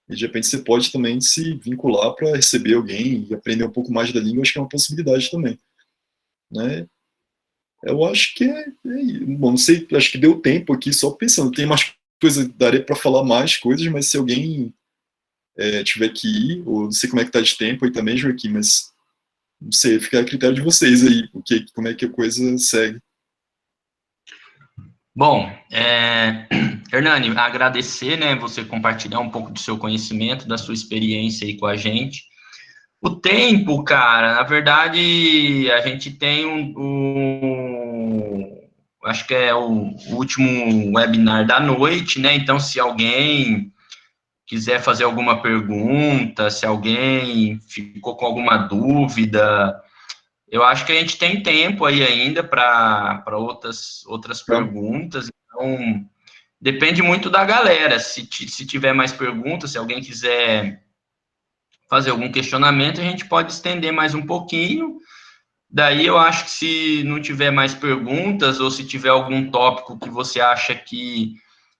e de repente você pode também se vincular para receber alguém e aprender um pouco mais da língua, acho que é uma possibilidade também, né? Eu acho que bom, não sei, acho que deu tempo aqui só pensando, tem mais coisa, daria para falar mais coisas, mas se alguém tiver que ir, ou não sei como é que tá de tempo aí também, Joaquim, mas não sei, fica a critério de vocês aí, como é que a coisa segue. Bom, Hernani, agradecer, né, você compartilhar um pouco do seu conhecimento, da sua experiência aí com a gente. O tempo, cara, na verdade, a gente tem acho que é o último webinar da noite, né? Então, se alguém quiser fazer alguma pergunta, se alguém ficou com alguma dúvida, eu acho que a gente tem tempo aí ainda para outras perguntas. Então, depende muito da galera. Se tiver mais perguntas, se alguém quiser fazer algum questionamento, a gente pode estender mais um pouquinho. Daí eu acho que se não tiver mais perguntas, ou se tiver algum tópico que você acha que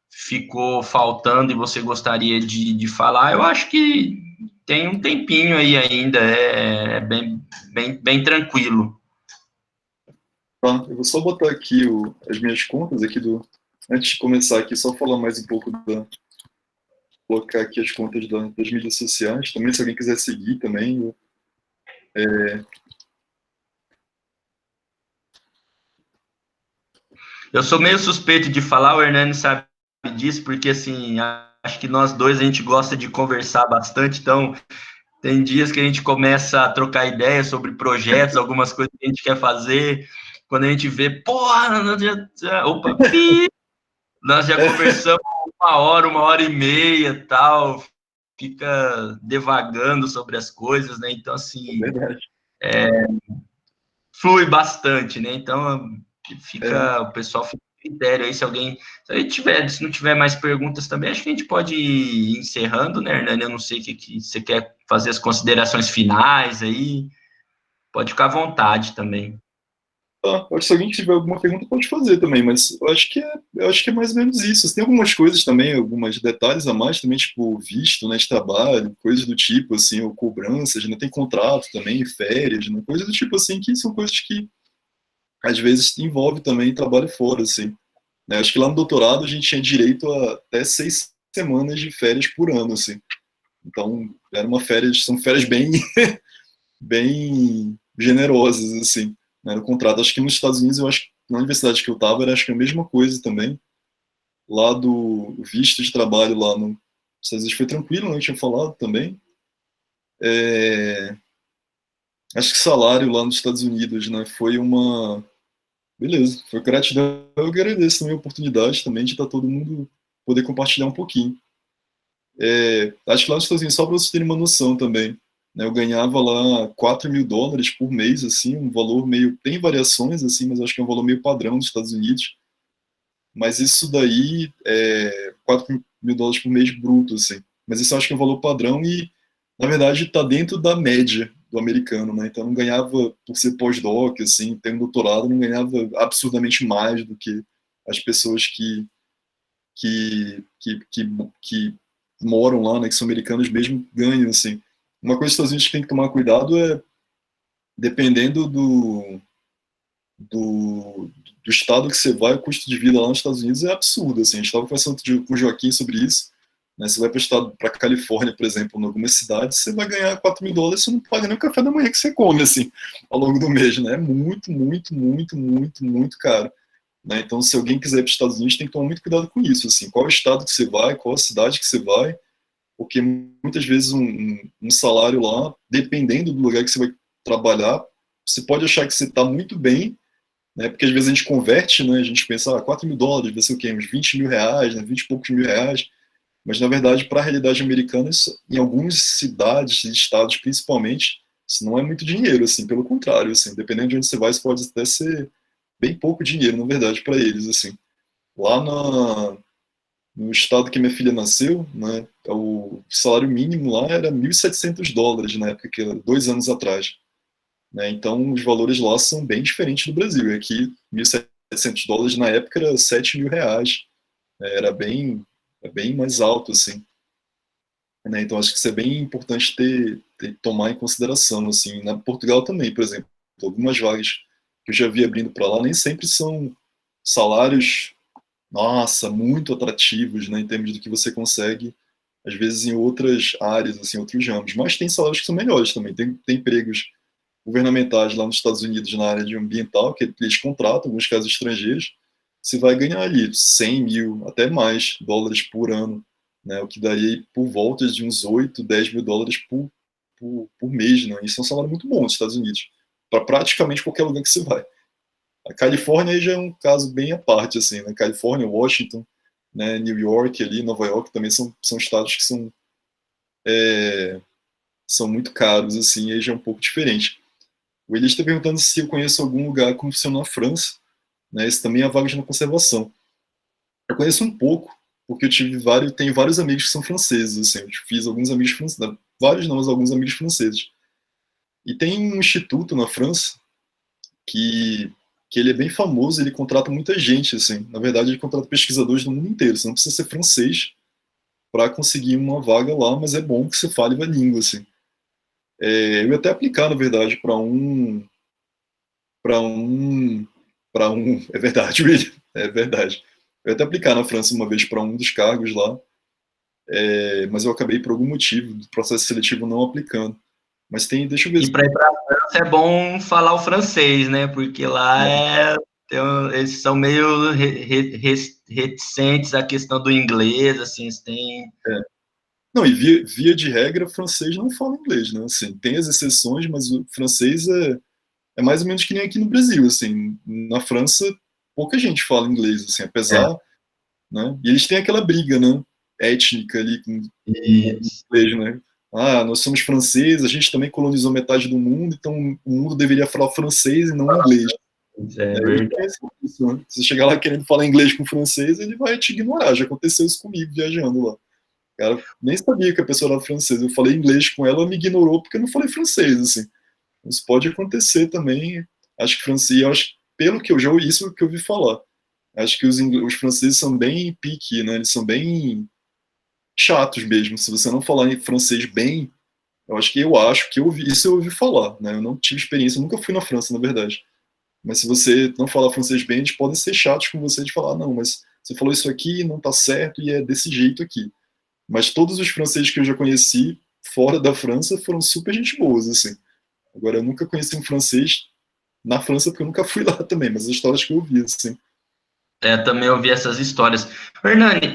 ficou faltando e você gostaria de falar, eu acho que tem um tempinho aí ainda, é bem tranquilo. Tá, eu vou só botar aqui as minhas contas aqui antes de começar aqui, só falar mais um pouco colocar aqui as contas das mídias sociais, também se alguém quiser seguir também. Eu sou meio suspeito de falar, o Hernani sabe disso, porque assim, acho que nós dois a gente gosta de conversar bastante, então tem dias que a gente começa a trocar ideias sobre projetos, algumas coisas que a gente quer fazer, quando a gente vê, porra, nós já conversamos 1 hora e meia, tal, fica devagando sobre as coisas, né? Então, assim, Verdade. flui bastante, né? Então, o pessoal fica a critério aí, se não tiver mais perguntas também, acho que a gente pode ir encerrando, né, Hernani? Eu não sei o que você quer fazer as considerações finais aí, pode ficar à vontade também. Tá, acho que se alguém tiver alguma pergunta pode fazer também, mas eu acho que é mais ou menos isso. Tem algumas coisas também, alguns detalhes a mais também, tipo visto, né, de trabalho, coisas do tipo assim, ou cobranças, né, tem contrato também, férias, né, coisas do tipo assim, que são coisas que às vezes envolve também trabalho fora, assim. Né? Acho que lá no doutorado a gente tinha direito a até 6 semanas de férias por ano, assim. Então, era uma férias, são férias bem, bem generosas, assim, né, no contrato. Acho que nos Estados Unidos, eu acho que na universidade que eu estava, era acho que a mesma coisa também. Lá do visto de trabalho lá no Estados Unidos foi tranquilo, né, eu tinha falado também. É, acho que salário lá nos Estados Unidos, né, foi uma... Beleza, foi gratidão. Eu agradeço também a oportunidade também de estar todo mundo poder compartilhar um pouquinho. Acho que lá nos Estados Unidos, só para vocês terem uma noção também, né, eu ganhava lá US$ 4.000 por mês, assim, um valor meio, tem variações, assim, mas acho que é um valor meio padrão nos Estados Unidos, mas isso daí é US$ 4.000 por mês bruto, assim, mas isso eu acho que é um valor padrão e, na verdade, está dentro da média do americano, né, então eu não ganhava, por ser pós-doc, assim, ter um doutorado, eu não ganhava absurdamente mais do que as pessoas que, que, que, que moram lá, né, que são americanos mesmo, ganham, assim. Uma coisa que os Estados Unidos tem que tomar cuidado é, dependendo do, do estado que você vai, o custo de vida lá nos Estados Unidos é absurdo, assim. A gente estava conversando com o Joaquim sobre isso, né, você vai para o estado, para Califórnia, por exemplo, em algumas cidades, você vai ganhar US$ 4.000, você não paga nem o café da manhã que você come, assim, ao longo do mês, né, é muito, muito, muito, muito, muito caro. Né? Então, se alguém quiser ir para os Estados Unidos, tem que tomar muito cuidado com isso. Assim, qual é o estado que você vai, qual a cidade que você vai, porque muitas vezes um salário lá, dependendo do lugar que você vai trabalhar, você pode achar que você está muito bem, né? Porque às vezes a gente converte, né? A gente pensa, US$ 4.000, vai ser o quê? Uns R$ 20.000, né? 20 e poucos mil reais. Mas, na verdade, para a realidade americana, isso, em algumas cidades e estados, principalmente, isso não é muito dinheiro, assim, pelo contrário, assim, dependendo de onde você vai, isso pode até ser bem pouco dinheiro, na verdade, para eles, assim. Lá no estado que minha filha nasceu, né, o salário mínimo lá era US$ 1.700 na época, que era 2 anos atrás. Né, então, os valores lá são bem diferentes do Brasil. E aqui, US$ 1.700 na época era R$ 7.000. Né, era bem mais alto, assim. Né, então, acho que isso é bem importante tomar em consideração, assim. Na Portugal também, por exemplo, algumas vagas que eu já vi abrindo para lá nem sempre são salários, nossa, muito atrativos, né, em termos do que você consegue, às vezes, em outras áreas, assim, outros ramos. Mas tem salários que são melhores também. Tem empregos governamentais lá nos Estados Unidos na área de ambiental, que eles contratam, em alguns casos estrangeiros, você vai ganhar ali 100 mil, até mais, dólares por ano, né, o que daria por volta de uns 8, 10 mil dólares por mês. Né? Isso é um salário muito bom nos Estados Unidos, para praticamente qualquer lugar que você vai. A Califórnia aí já é um caso bem à parte, assim, né? Califórnia, Washington, né, New York ali, Nova York também são estados que são muito caros, assim, e aí já é um pouco diferente. O Elias está perguntando se eu conheço algum lugar como funciona na França, né? Esse também é a vaga de uma conservação. Eu conheço um pouco, porque tenho vários amigos que são franceses, assim, eu fiz alguns amigos franceses, vários não, mas alguns amigos franceses. E tem um instituto na França que, que ele é bem famoso, ele contrata muita gente, assim. Na verdade, ele contrata pesquisadores do mundo inteiro. Você não precisa ser francês para conseguir uma vaga lá, mas é bom que você fale a língua, assim. Eu ia até aplicar, na verdade, para um, é verdade, William, é verdade. Eu ia até aplicar na França uma vez para um dos cargos lá, mas eu acabei por algum motivo do processo seletivo não aplicando. Mas deixa eu ver. E para ir para a França é bom falar o francês, né? Porque lá eles são meio reticentes à questão do inglês, assim, eles têm... Não, e via de regra, francês não fala inglês, né? Assim, tem as exceções, mas o francês é mais ou menos que nem aqui no Brasil, assim. Na França, pouca gente fala inglês, assim, apesar, né? E eles têm aquela briga, né? Étnica ali com o inglês, né? Ah, nós somos franceses, a gente também colonizou metade do mundo, então o mundo deveria falar francês e não inglês. É verdade. Isso, né? Se você chegar lá querendo falar inglês com francês, ele vai te ignorar. Já aconteceu isso comigo viajando lá. Cara, nem sabia que a pessoa era francesa. Eu falei inglês com ela, ela me ignorou porque eu não falei francês, assim. Isso pode acontecer também. Acho que francês, pelo que eu já ouvi, isso que eu ouvi falar. Acho que os franceses são bem picky, né? Eles são bem chatos mesmo. Se você não falar em francês bem, eu acho que eu ouvi, isso eu ouvi falar, né? Eu não tive experiência, eu nunca fui na França, na verdade. Mas se você não falar francês bem, eles podem ser chatos com você de falar, não, mas você falou isso aqui, não tá certo e é desse jeito aqui. Mas todos os franceses que eu já conheci fora da França foram super gente boas, assim. Agora, eu nunca conheci um francês na França, porque eu nunca fui lá também, mas as histórias que eu ouvi, assim. Também ouvi essas histórias. Hernani,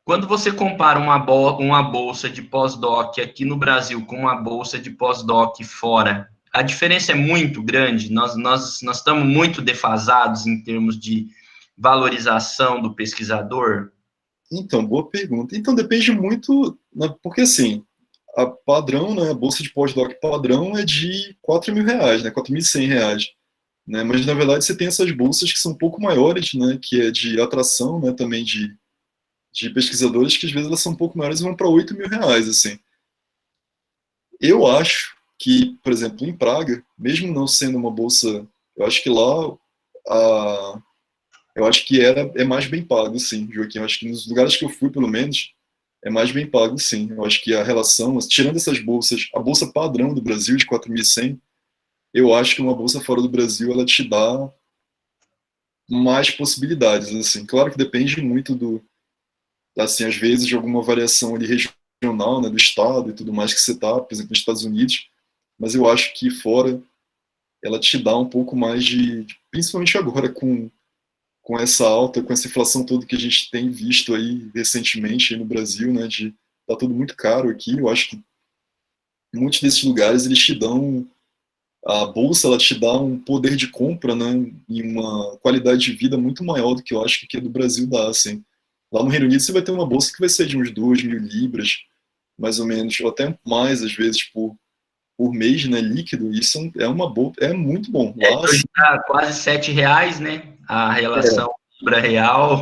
quando você compara uma bolsa de pós-doc aqui no Brasil com uma bolsa de pós-doc fora, a diferença é muito grande. Nós estamos muito defasados em termos de valorização do pesquisador. Então, boa pergunta. Então, depende muito, né, porque assim, a padrão, né, a bolsa de pós-doc padrão é de R$ 4.000, né, R$ 4.100, né, mas na verdade você tem essas bolsas que são um pouco maiores, né, que é de atração, né, também de pesquisadores, que às vezes elas são um pouco maiores e vão para R$ 8.000, assim. Eu acho que, por exemplo, em Praga, mesmo não sendo uma bolsa, eu acho que lá, a, eu acho que é mais bem pago, sim, Joaquim. Eu acho que nos lugares que eu fui, pelo menos, é mais bem pago, sim. Eu acho que a relação, tirando essas bolsas, a bolsa padrão do Brasil de 4.100, eu acho que uma bolsa fora do Brasil, ela te dá mais possibilidades, assim. Claro que depende muito assim, às vezes, de alguma variação ali regional, né, do estado e tudo mais que você tá, por exemplo, nos Estados Unidos, mas eu acho que fora ela te dá um pouco mais principalmente agora com essa alta, com essa inflação toda que a gente tem visto aí recentemente aí no Brasil, né, de tá tudo muito caro aqui, eu acho que muitos desses lugares eles te dão a bolsa, ela te dá um poder de compra, né, e uma qualidade de vida muito maior do que eu acho que aqui do Brasil dá, assim. Lá no Reino Unido você vai ter uma bolsa que vai ser de uns 2.000 libras, mais ou menos, ou até mais, às vezes, por mês, né, líquido. Isso é uma boa, é muito bom. Lá, Hoje assim, está quase R$ 7, né? A é, relação Libra-Real.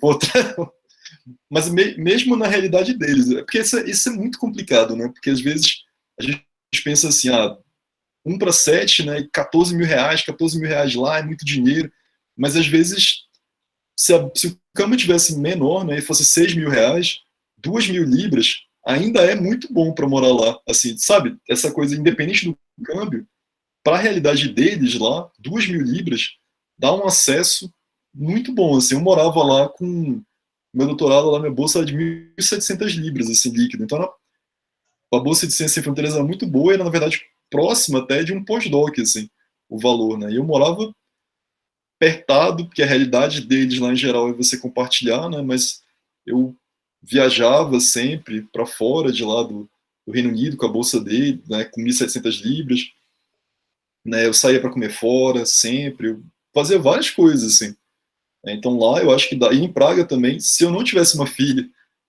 outra, mas mesmo na realidade deles, porque isso é muito complicado, né? Porque às vezes a gente pensa assim, 1 para 7, né? R$ 14.000, R$ 14.000 lá é muito dinheiro, mas às vezes se o câmbio tivesse menor, né, e fosse R$ 6.000, 2.000 libras ainda é muito bom para morar lá, assim, sabe? Essa coisa independente do câmbio, para a realidade deles lá, 2.000 libras dá um acesso muito bom, assim. Eu morava lá com meu doutorado lá, minha bolsa era de 1.700 libras, assim, líquido. Então, a bolsa de Ciência Sem Fronteiras era muito boa e era, na verdade, próxima até de um pós-doc, assim, o valor, né? E eu morava apertado, porque a realidade deles lá em geral é você compartilhar, né? Mas eu viajava sempre para fora de lá do Reino Unido com a bolsa dele, né? Com 1.700 libras, né? Eu saía para comer fora sempre, eu fazia várias coisas, assim. Então lá eu acho que daí em Praga também, se eu não tivesse uma filha,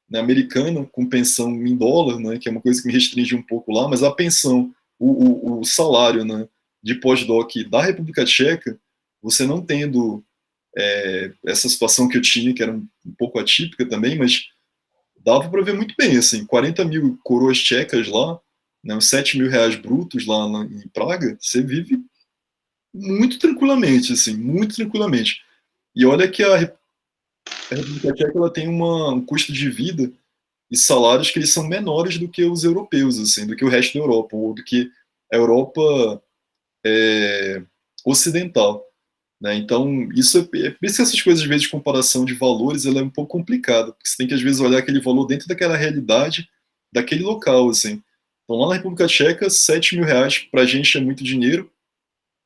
né, americana com pensão em dólar, né, que é uma coisa que me restringe um pouco lá, mas a pensão, o salário, né, de pós-doc da República Tcheca, você não tendo essa situação que eu tinha, que era um pouco atípica também, mas dava para ver muito bem, assim, 40 mil coroas tchecas lá, né, uns R$ 7.000 brutos lá em Praga, você vive muito tranquilamente, assim, muito tranquilamente. E olha que a República Tcheca ela tem um custo de vida e salários que eles são menores do que os europeus, assim, do que o resto da Europa, ou do que a Europa ocidental. Né? Então, por isso que essas coisas, às vezes, de comparação de valores, ela é um pouco complicada, porque você tem que, às vezes, olhar aquele valor dentro daquela realidade daquele local, assim. Então, lá na República Tcheca, R$ 7.000 para a gente é muito dinheiro,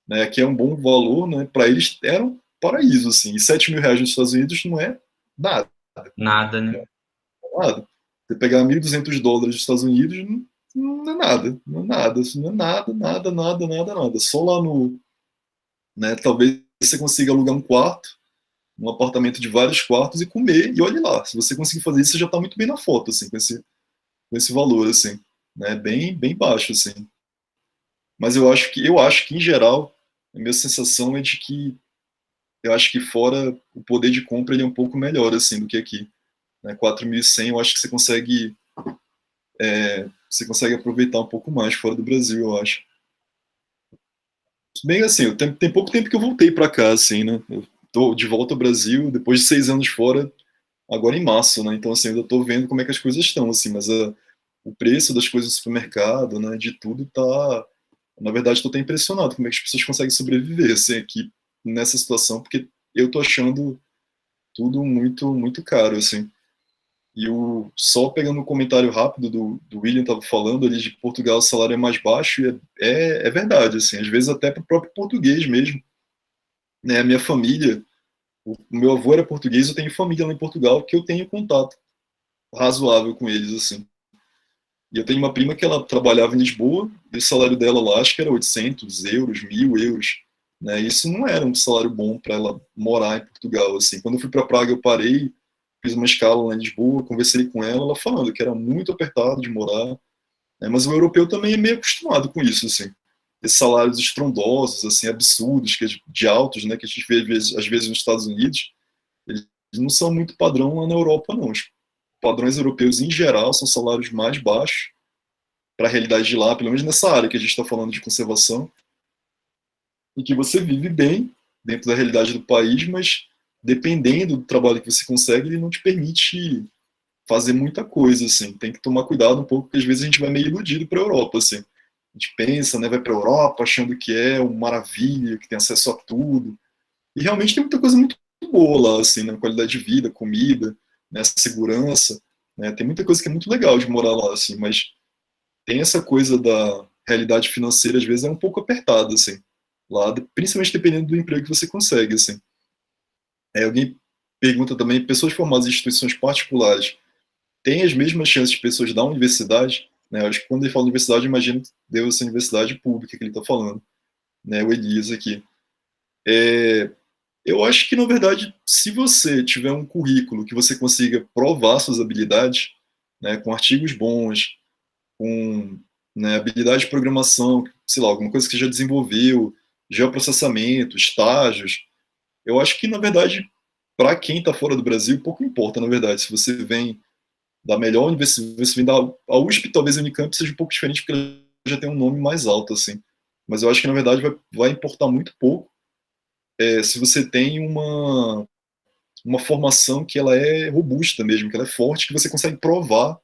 né? Aqui é um bom valor, né? Para eles era um paraíso, assim. E R$ 7.000 nos Estados Unidos não é nada. Nada, né? Nada. Você pegar US$ 1.200 dos Estados Unidos, não é nada. Não é nada. Não é nada, nada, nada, nada, nada. Só lá no. Né, talvez você consiga alugar um quarto, um apartamento de vários quartos e comer, e olhe lá. Se você conseguir fazer isso, você já está muito bem na foto, assim, com esse valor, assim. Né, bem, bem baixo, assim. Mas eu acho que, em geral, a minha sensação é de que eu acho que fora o poder de compra ele é um pouco melhor, assim, do que aqui. Né, 4.100 eu acho que você consegue aproveitar um pouco mais fora do Brasil, eu acho. Bem assim, tem pouco tempo que eu voltei para cá, assim, né? Eu tô de volta ao Brasil, depois de 6 anos fora, agora em março, né? Então, assim, eu ainda tô vendo como é que as coisas estão, assim, mas o preço das coisas do supermercado, né, de tudo tá... Na verdade, estou até impressionado como é que as pessoas conseguem sobreviver, assim, aqui nessa situação, porque eu tô achando tudo muito, muito caro, assim. E só pegando um comentário rápido do William estava falando ali de Portugal o salário é mais baixo, e é verdade, assim, às vezes até para o próprio português mesmo, né? A minha família, o meu avô era português, eu tenho família lá em Portugal que eu tenho contato razoável com eles, assim. E eu tenho uma prima que ela trabalhava em Lisboa, e o salário dela lá acho que era 800 euros, 1.000 euros, né? Isso não era um salário bom para ela morar em Portugal, assim. Quando eu fui para Praga, eu parei, fiz uma escala lá em Lisboa, conversei com ela, ela falando que era muito apertado de morar, né? Mas o europeu também é meio acostumado com isso, assim. Esses salários estrondosos, assim, absurdos, de altos, né, que a gente vê às vezes nos Estados Unidos, eles não são muito padrão lá na Europa, não. Os padrões europeus, em geral, são salários mais baixos para a realidade de lá, pelo menos nessa área que a gente está falando de conservação, em que você vive bem dentro da realidade do país, mas dependendo do trabalho que você consegue, ele não te permite fazer muita coisa, assim. Tem que tomar cuidado um pouco, porque às vezes a gente vai meio iludido para a Europa, assim. A gente pensa, né, vai para a Europa achando que é uma maravilha, que tem acesso a tudo. E realmente tem muita coisa muito boa lá, assim, na qualidade de vida, comida, né, segurança, né, tem muita coisa que é muito legal de morar lá, assim, mas tem essa coisa da realidade financeira, às vezes é um pouco apertada, assim, lá, principalmente dependendo do emprego que você consegue, assim. Alguém pergunta também, pessoas formadas em instituições particulares têm as mesmas chances de pessoas da universidade, né? Eu acho que quando ele fala universidade, eu imagino que deve ser universidade pública que ele está falando, né? O Elias aqui. Eu acho que, na verdade, se você tiver um currículo que você consiga provar suas habilidades, né, com artigos bons, com, né, habilidade de programação, sei lá, alguma coisa que você já desenvolveu, geoprocessamento, estágios, eu acho que, na verdade, para quem está fora do Brasil, pouco importa, na verdade. Se você vem da melhor universidade, você vem da a USP, talvez a Unicamp seja um pouco diferente, porque ela já tem um nome mais alto, assim. Mas eu acho que, na verdade, vai importar muito pouco se você tem uma formação que ela é robusta mesmo, que ela é forte, que você consegue provar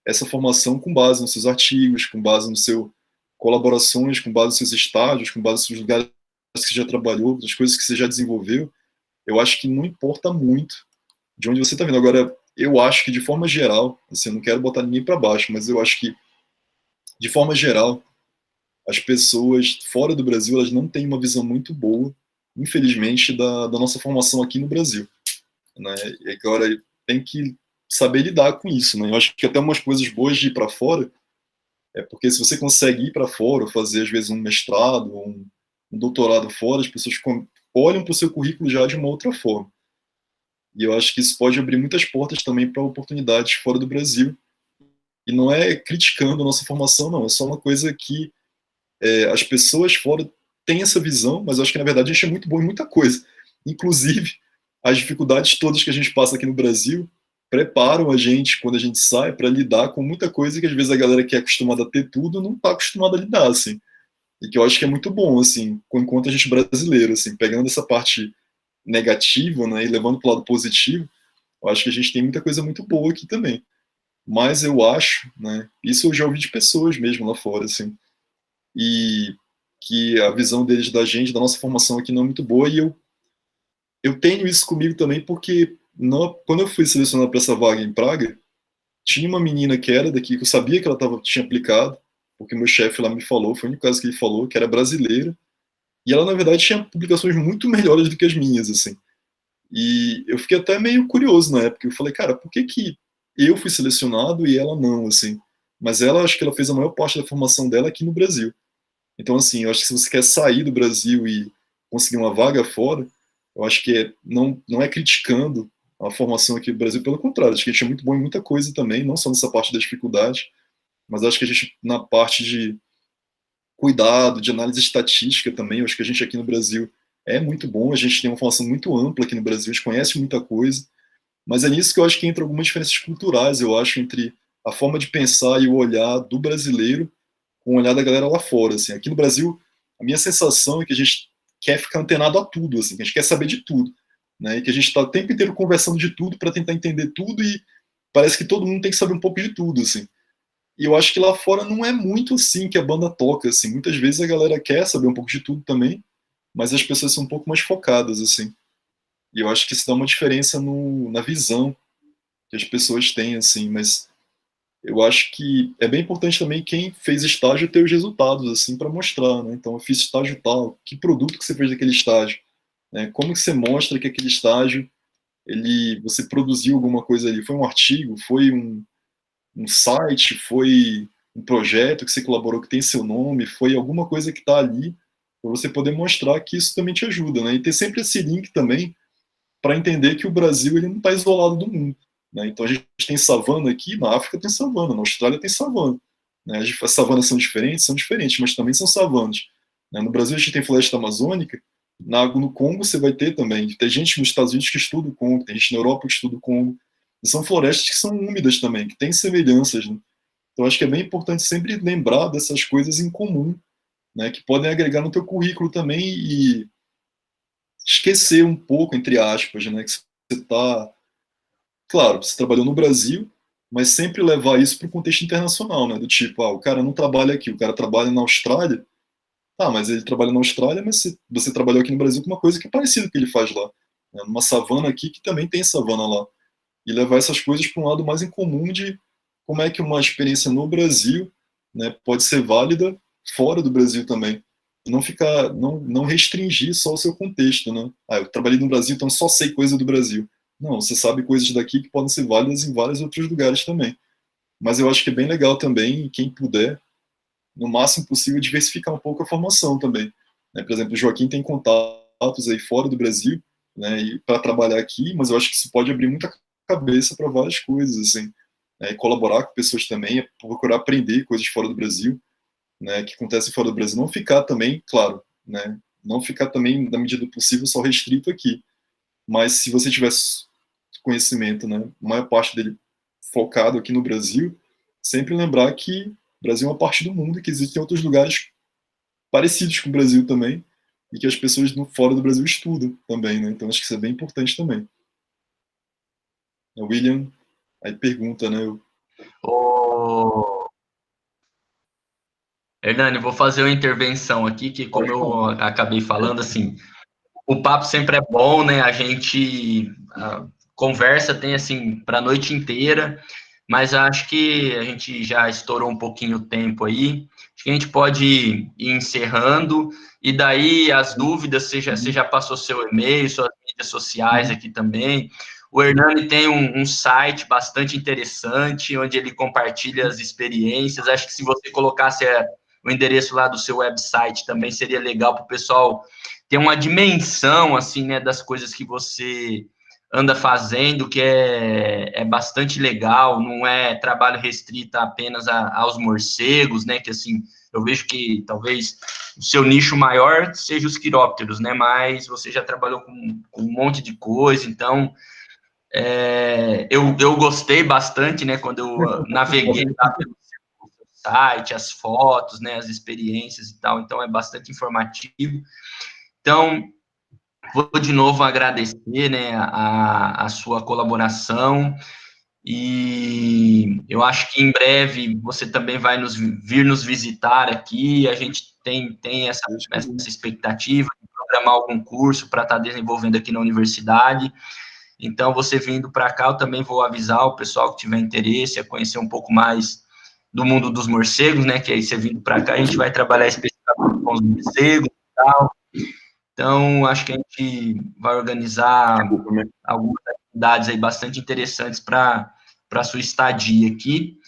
essa formação com base nos seus artigos, com base no seu colaborações, com base nos seus estágios, com base nos seus lugares que você já trabalhou, das coisas que você já desenvolveu. Eu acho que não importa muito de onde você está vindo. Agora, eu acho que de forma geral, assim, eu não quero botar ninguém para baixo, mas eu acho que de forma geral, as pessoas fora do Brasil, elas não têm uma visão muito boa, infelizmente, da nossa formação aqui no Brasil, né? E agora tem que saber lidar com isso, né? Eu acho que até umas coisas boas de ir para fora é porque se você consegue ir para fora, fazer às vezes um mestrado, um doutorado fora, as pessoas olham para o seu currículo já de uma outra forma. E eu acho que isso pode abrir muitas portas também para oportunidades fora do Brasil. E não é criticando a nossa formação, não. É só uma coisa que as pessoas fora têm essa visão, mas eu acho que na verdade a gente é muito bom em muita coisa. Inclusive, as dificuldades todas que a gente passa aqui no Brasil preparam a gente, quando a gente sai, para lidar com muita coisa que às vezes a galera que é acostumada a ter tudo não está acostumada a lidar, assim. E que eu acho que é muito bom, assim, enquanto a gente brasileiro, assim, pegando essa parte negativa, né, e levando para o lado positivo, eu acho que a gente tem muita coisa muito boa aqui também. Mas eu acho, né, isso eu já ouvi de pessoas mesmo lá fora, assim, e que a visão deles da gente, da nossa formação aqui não é muito boa, e eu tenho isso comigo também porque quando eu fui selecionado para essa vaga em Praga, tinha uma menina que era daqui, que eu sabia que ela tinha aplicado, porque meu chefe lá me falou, foi o único caso que ele falou, que era brasileira, e ela, na verdade, tinha publicações muito melhores do que as minhas, assim. E eu fiquei até meio curioso na época, eu falei, cara, por que que eu fui selecionado e ela não, assim? Mas ela, acho que ela fez a maior parte da formação dela aqui no Brasil. Então, assim, eu acho que se você quer sair do Brasil e conseguir uma vaga fora, eu acho que não é criticando a formação aqui do Brasil, pelo contrário, acho que a gente é muito bom em muita coisa também, não só nessa parte da dificuldade, mas acho que a gente, na parte de cuidado, de análise estatística também, eu acho que a gente aqui no Brasil é muito bom, a gente tem uma formação muito ampla aqui no Brasil, a gente conhece muita coisa, mas é nisso que eu acho que entra algumas diferenças culturais, eu acho, entre a forma de pensar e o olhar do brasileiro com o olhar da galera lá fora. Assim. Aqui no Brasil, a minha sensação é que a gente quer ficar antenado a tudo, assim, que a gente quer saber de tudo, né? E que a gente está o tempo inteiro conversando de tudo para tentar entender tudo e parece que todo mundo tem que saber um pouco de tudo, assim. E eu acho que lá fora não é muito assim que a banda toca, assim. Muitas vezes a galera quer saber um pouco de tudo também, mas as pessoas são um pouco mais focadas, assim. E eu acho que isso dá uma diferença na visão que as pessoas têm, assim. Mas eu acho que é bem importante também quem fez estágio ter os resultados, assim, para mostrar, né? Então, eu fiz estágio tal, que produto que você fez daquele estágio, né? Como que você mostra que aquele estágio, você produziu alguma coisa ali? Foi um artigo? Foi um site? Foi um projeto que você colaborou que tem seu nome? Foi alguma coisa que está ali para você poder mostrar que isso também te ajuda, né? E ter sempre esse link também para entender que o Brasil ele não está isolado do mundo, né? Então a gente tem savana aqui, na África tem savana, na Austrália tem savana, né? As savanas são diferentes, mas também são savanas, né? No Brasil a gente tem floresta amazônica, no Congo você vai ter também, tem gente nos Estados Unidos que estuda o Congo, tem gente na Europa que estuda o Congo, e são florestas que são úmidas também, que têm semelhanças, né? Então acho que é bem importante sempre lembrar dessas coisas em comum, né, que podem agregar no teu currículo também e esquecer um pouco, entre aspas, né, que você está, claro, você trabalhou no Brasil, mas sempre levar isso para o contexto internacional, né, do tipo, o cara não trabalha aqui, o cara trabalha na Austrália, mas ele trabalha na Austrália, mas você trabalhou aqui no Brasil com uma coisa que é parecida com o que ele faz lá, né, numa savana aqui que também tem savana lá, e levar essas coisas para um lado mais em comum de como é que uma experiência no Brasil, né, pode ser válida fora do Brasil também. Não ficar, não restringir só o seu contexto, né? Eu trabalhei no Brasil, então só sei coisa do Brasil. Não, você sabe coisas daqui que podem ser válidas em vários outros lugares também. Mas eu acho que é bem legal também, quem puder, no máximo possível, diversificar um pouco a formação também, né? Por exemplo, o Joaquim tem contatos aí fora do Brasil, né, para trabalhar aqui, mas eu acho que isso pode abrir muita cabeça para várias coisas, assim, né, e colaborar com pessoas também, procurar aprender coisas fora do Brasil, né, que acontecem fora do Brasil, não ficar também, claro, né, não ficar também, na medida do possível, só restrito aqui, mas se você tivesse conhecimento, né, a maior parte dele focado aqui no Brasil, sempre lembrar que o Brasil é uma parte do mundo e que existem outros lugares parecidos com o Brasil também, e que as pessoas fora do Brasil estudam também, né, então acho que isso é bem importante também. O William aí pergunta, né? Ô, Hernani, vou fazer uma intervenção aqui, que como eu acabei falando, assim, o papo sempre é bom, né? A gente conversa, tem assim, para a noite inteira, mas acho que a gente já estourou um pouquinho o tempo aí. Acho que a gente pode ir encerrando, e daí as dúvidas, você já passou seu e-mail, suas mídias sociais aqui também. O Hernani tem um site bastante interessante, onde ele compartilha as experiências. Acho que se você colocasse o endereço lá do seu website também seria legal para o pessoal ter uma dimensão, assim, né, das coisas que você anda fazendo, que é bastante legal, não é trabalho restrito apenas aos morcegos, né, que, assim, eu vejo que talvez o seu nicho maior seja os quirópteros, né, mas você já trabalhou com um monte de coisa, então, eu gostei bastante, né, quando eu naveguei lá pelo seu site, as fotos, né, as experiências e tal, então é bastante informativo. Então, vou de novo agradecer, né, a sua colaboração, e eu acho que em breve você também vai vir nos visitar aqui, a gente tem essa expectativa de programar algum curso para estar desenvolvendo aqui na universidade, então você vindo para cá, eu também vou avisar o pessoal que tiver interesse a conhecer um pouco mais do mundo dos morcegos, né, que aí você vindo para cá, a gente vai trabalhar especificamente com os morcegos e tal. Então, acho que a gente vai organizar algumas atividades aí bastante interessantes para a sua estadia aqui.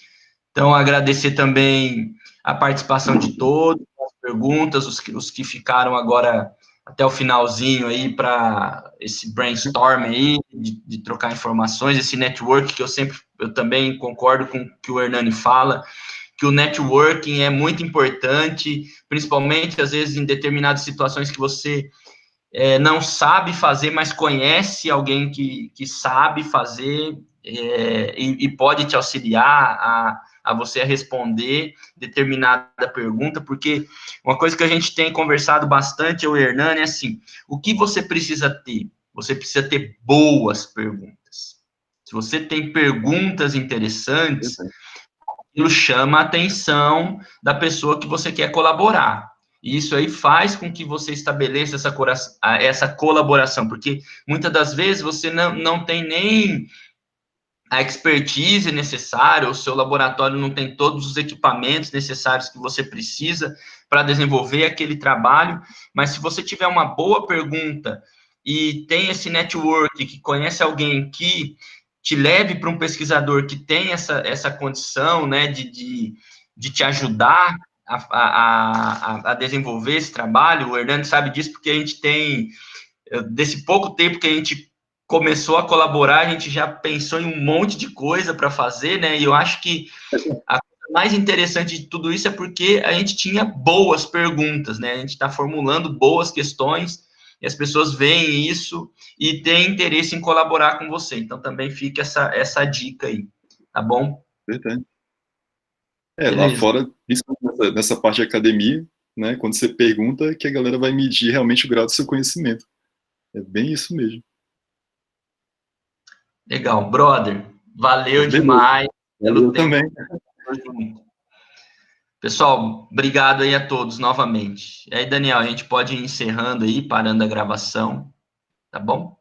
Então, agradecer também a participação de todos, as perguntas, os que ficaram agora até o finalzinho aí para esse brainstorm aí, de trocar informações, esse network que eu também concordo com o que o Hernani fala, que o networking é muito importante, principalmente, às vezes, em determinadas situações que você não sabe fazer, mas conhece alguém que sabe fazer e pode te auxiliar a a você a responder determinada pergunta, porque uma coisa que a gente tem conversado bastante, eu e o Hernani, é assim, o que você precisa ter? Você precisa ter boas perguntas. Se você tem perguntas interessantes, aquilo chama a atenção da pessoa que você quer colaborar. E isso aí faz com que você estabeleça essa colaboração, porque muitas das vezes você não tem nem a expertise necessária, o seu laboratório não tem todos os equipamentos necessários que você precisa para desenvolver aquele trabalho, mas se você tiver uma boa pergunta e tem esse network, que conhece alguém que te leve para um pesquisador que tem essa condição, né, de te ajudar a desenvolver esse trabalho, o Hernani sabe disso porque a gente tem, desse pouco tempo que a gente começou a colaborar, a gente já pensou em um monte de coisa para fazer, né? E eu acho que a coisa mais interessante de tudo isso é porque a gente tinha boas perguntas, né? A gente está formulando boas questões e as pessoas veem isso e têm interesse em colaborar com você. Então, também fica essa dica aí, tá bom? Verdade. Lá Beleza. fora, principalmente nessa parte de academia, né, quando você pergunta, que a galera vai medir realmente o grau do seu conhecimento. É bem isso mesmo. Legal, brother. Valeu Beleza. demais pelo Valeu tempo. também. Pessoal, obrigado aí a todos novamente. E aí, Daniel, a gente pode ir encerrando aí, parando a gravação, tá bom?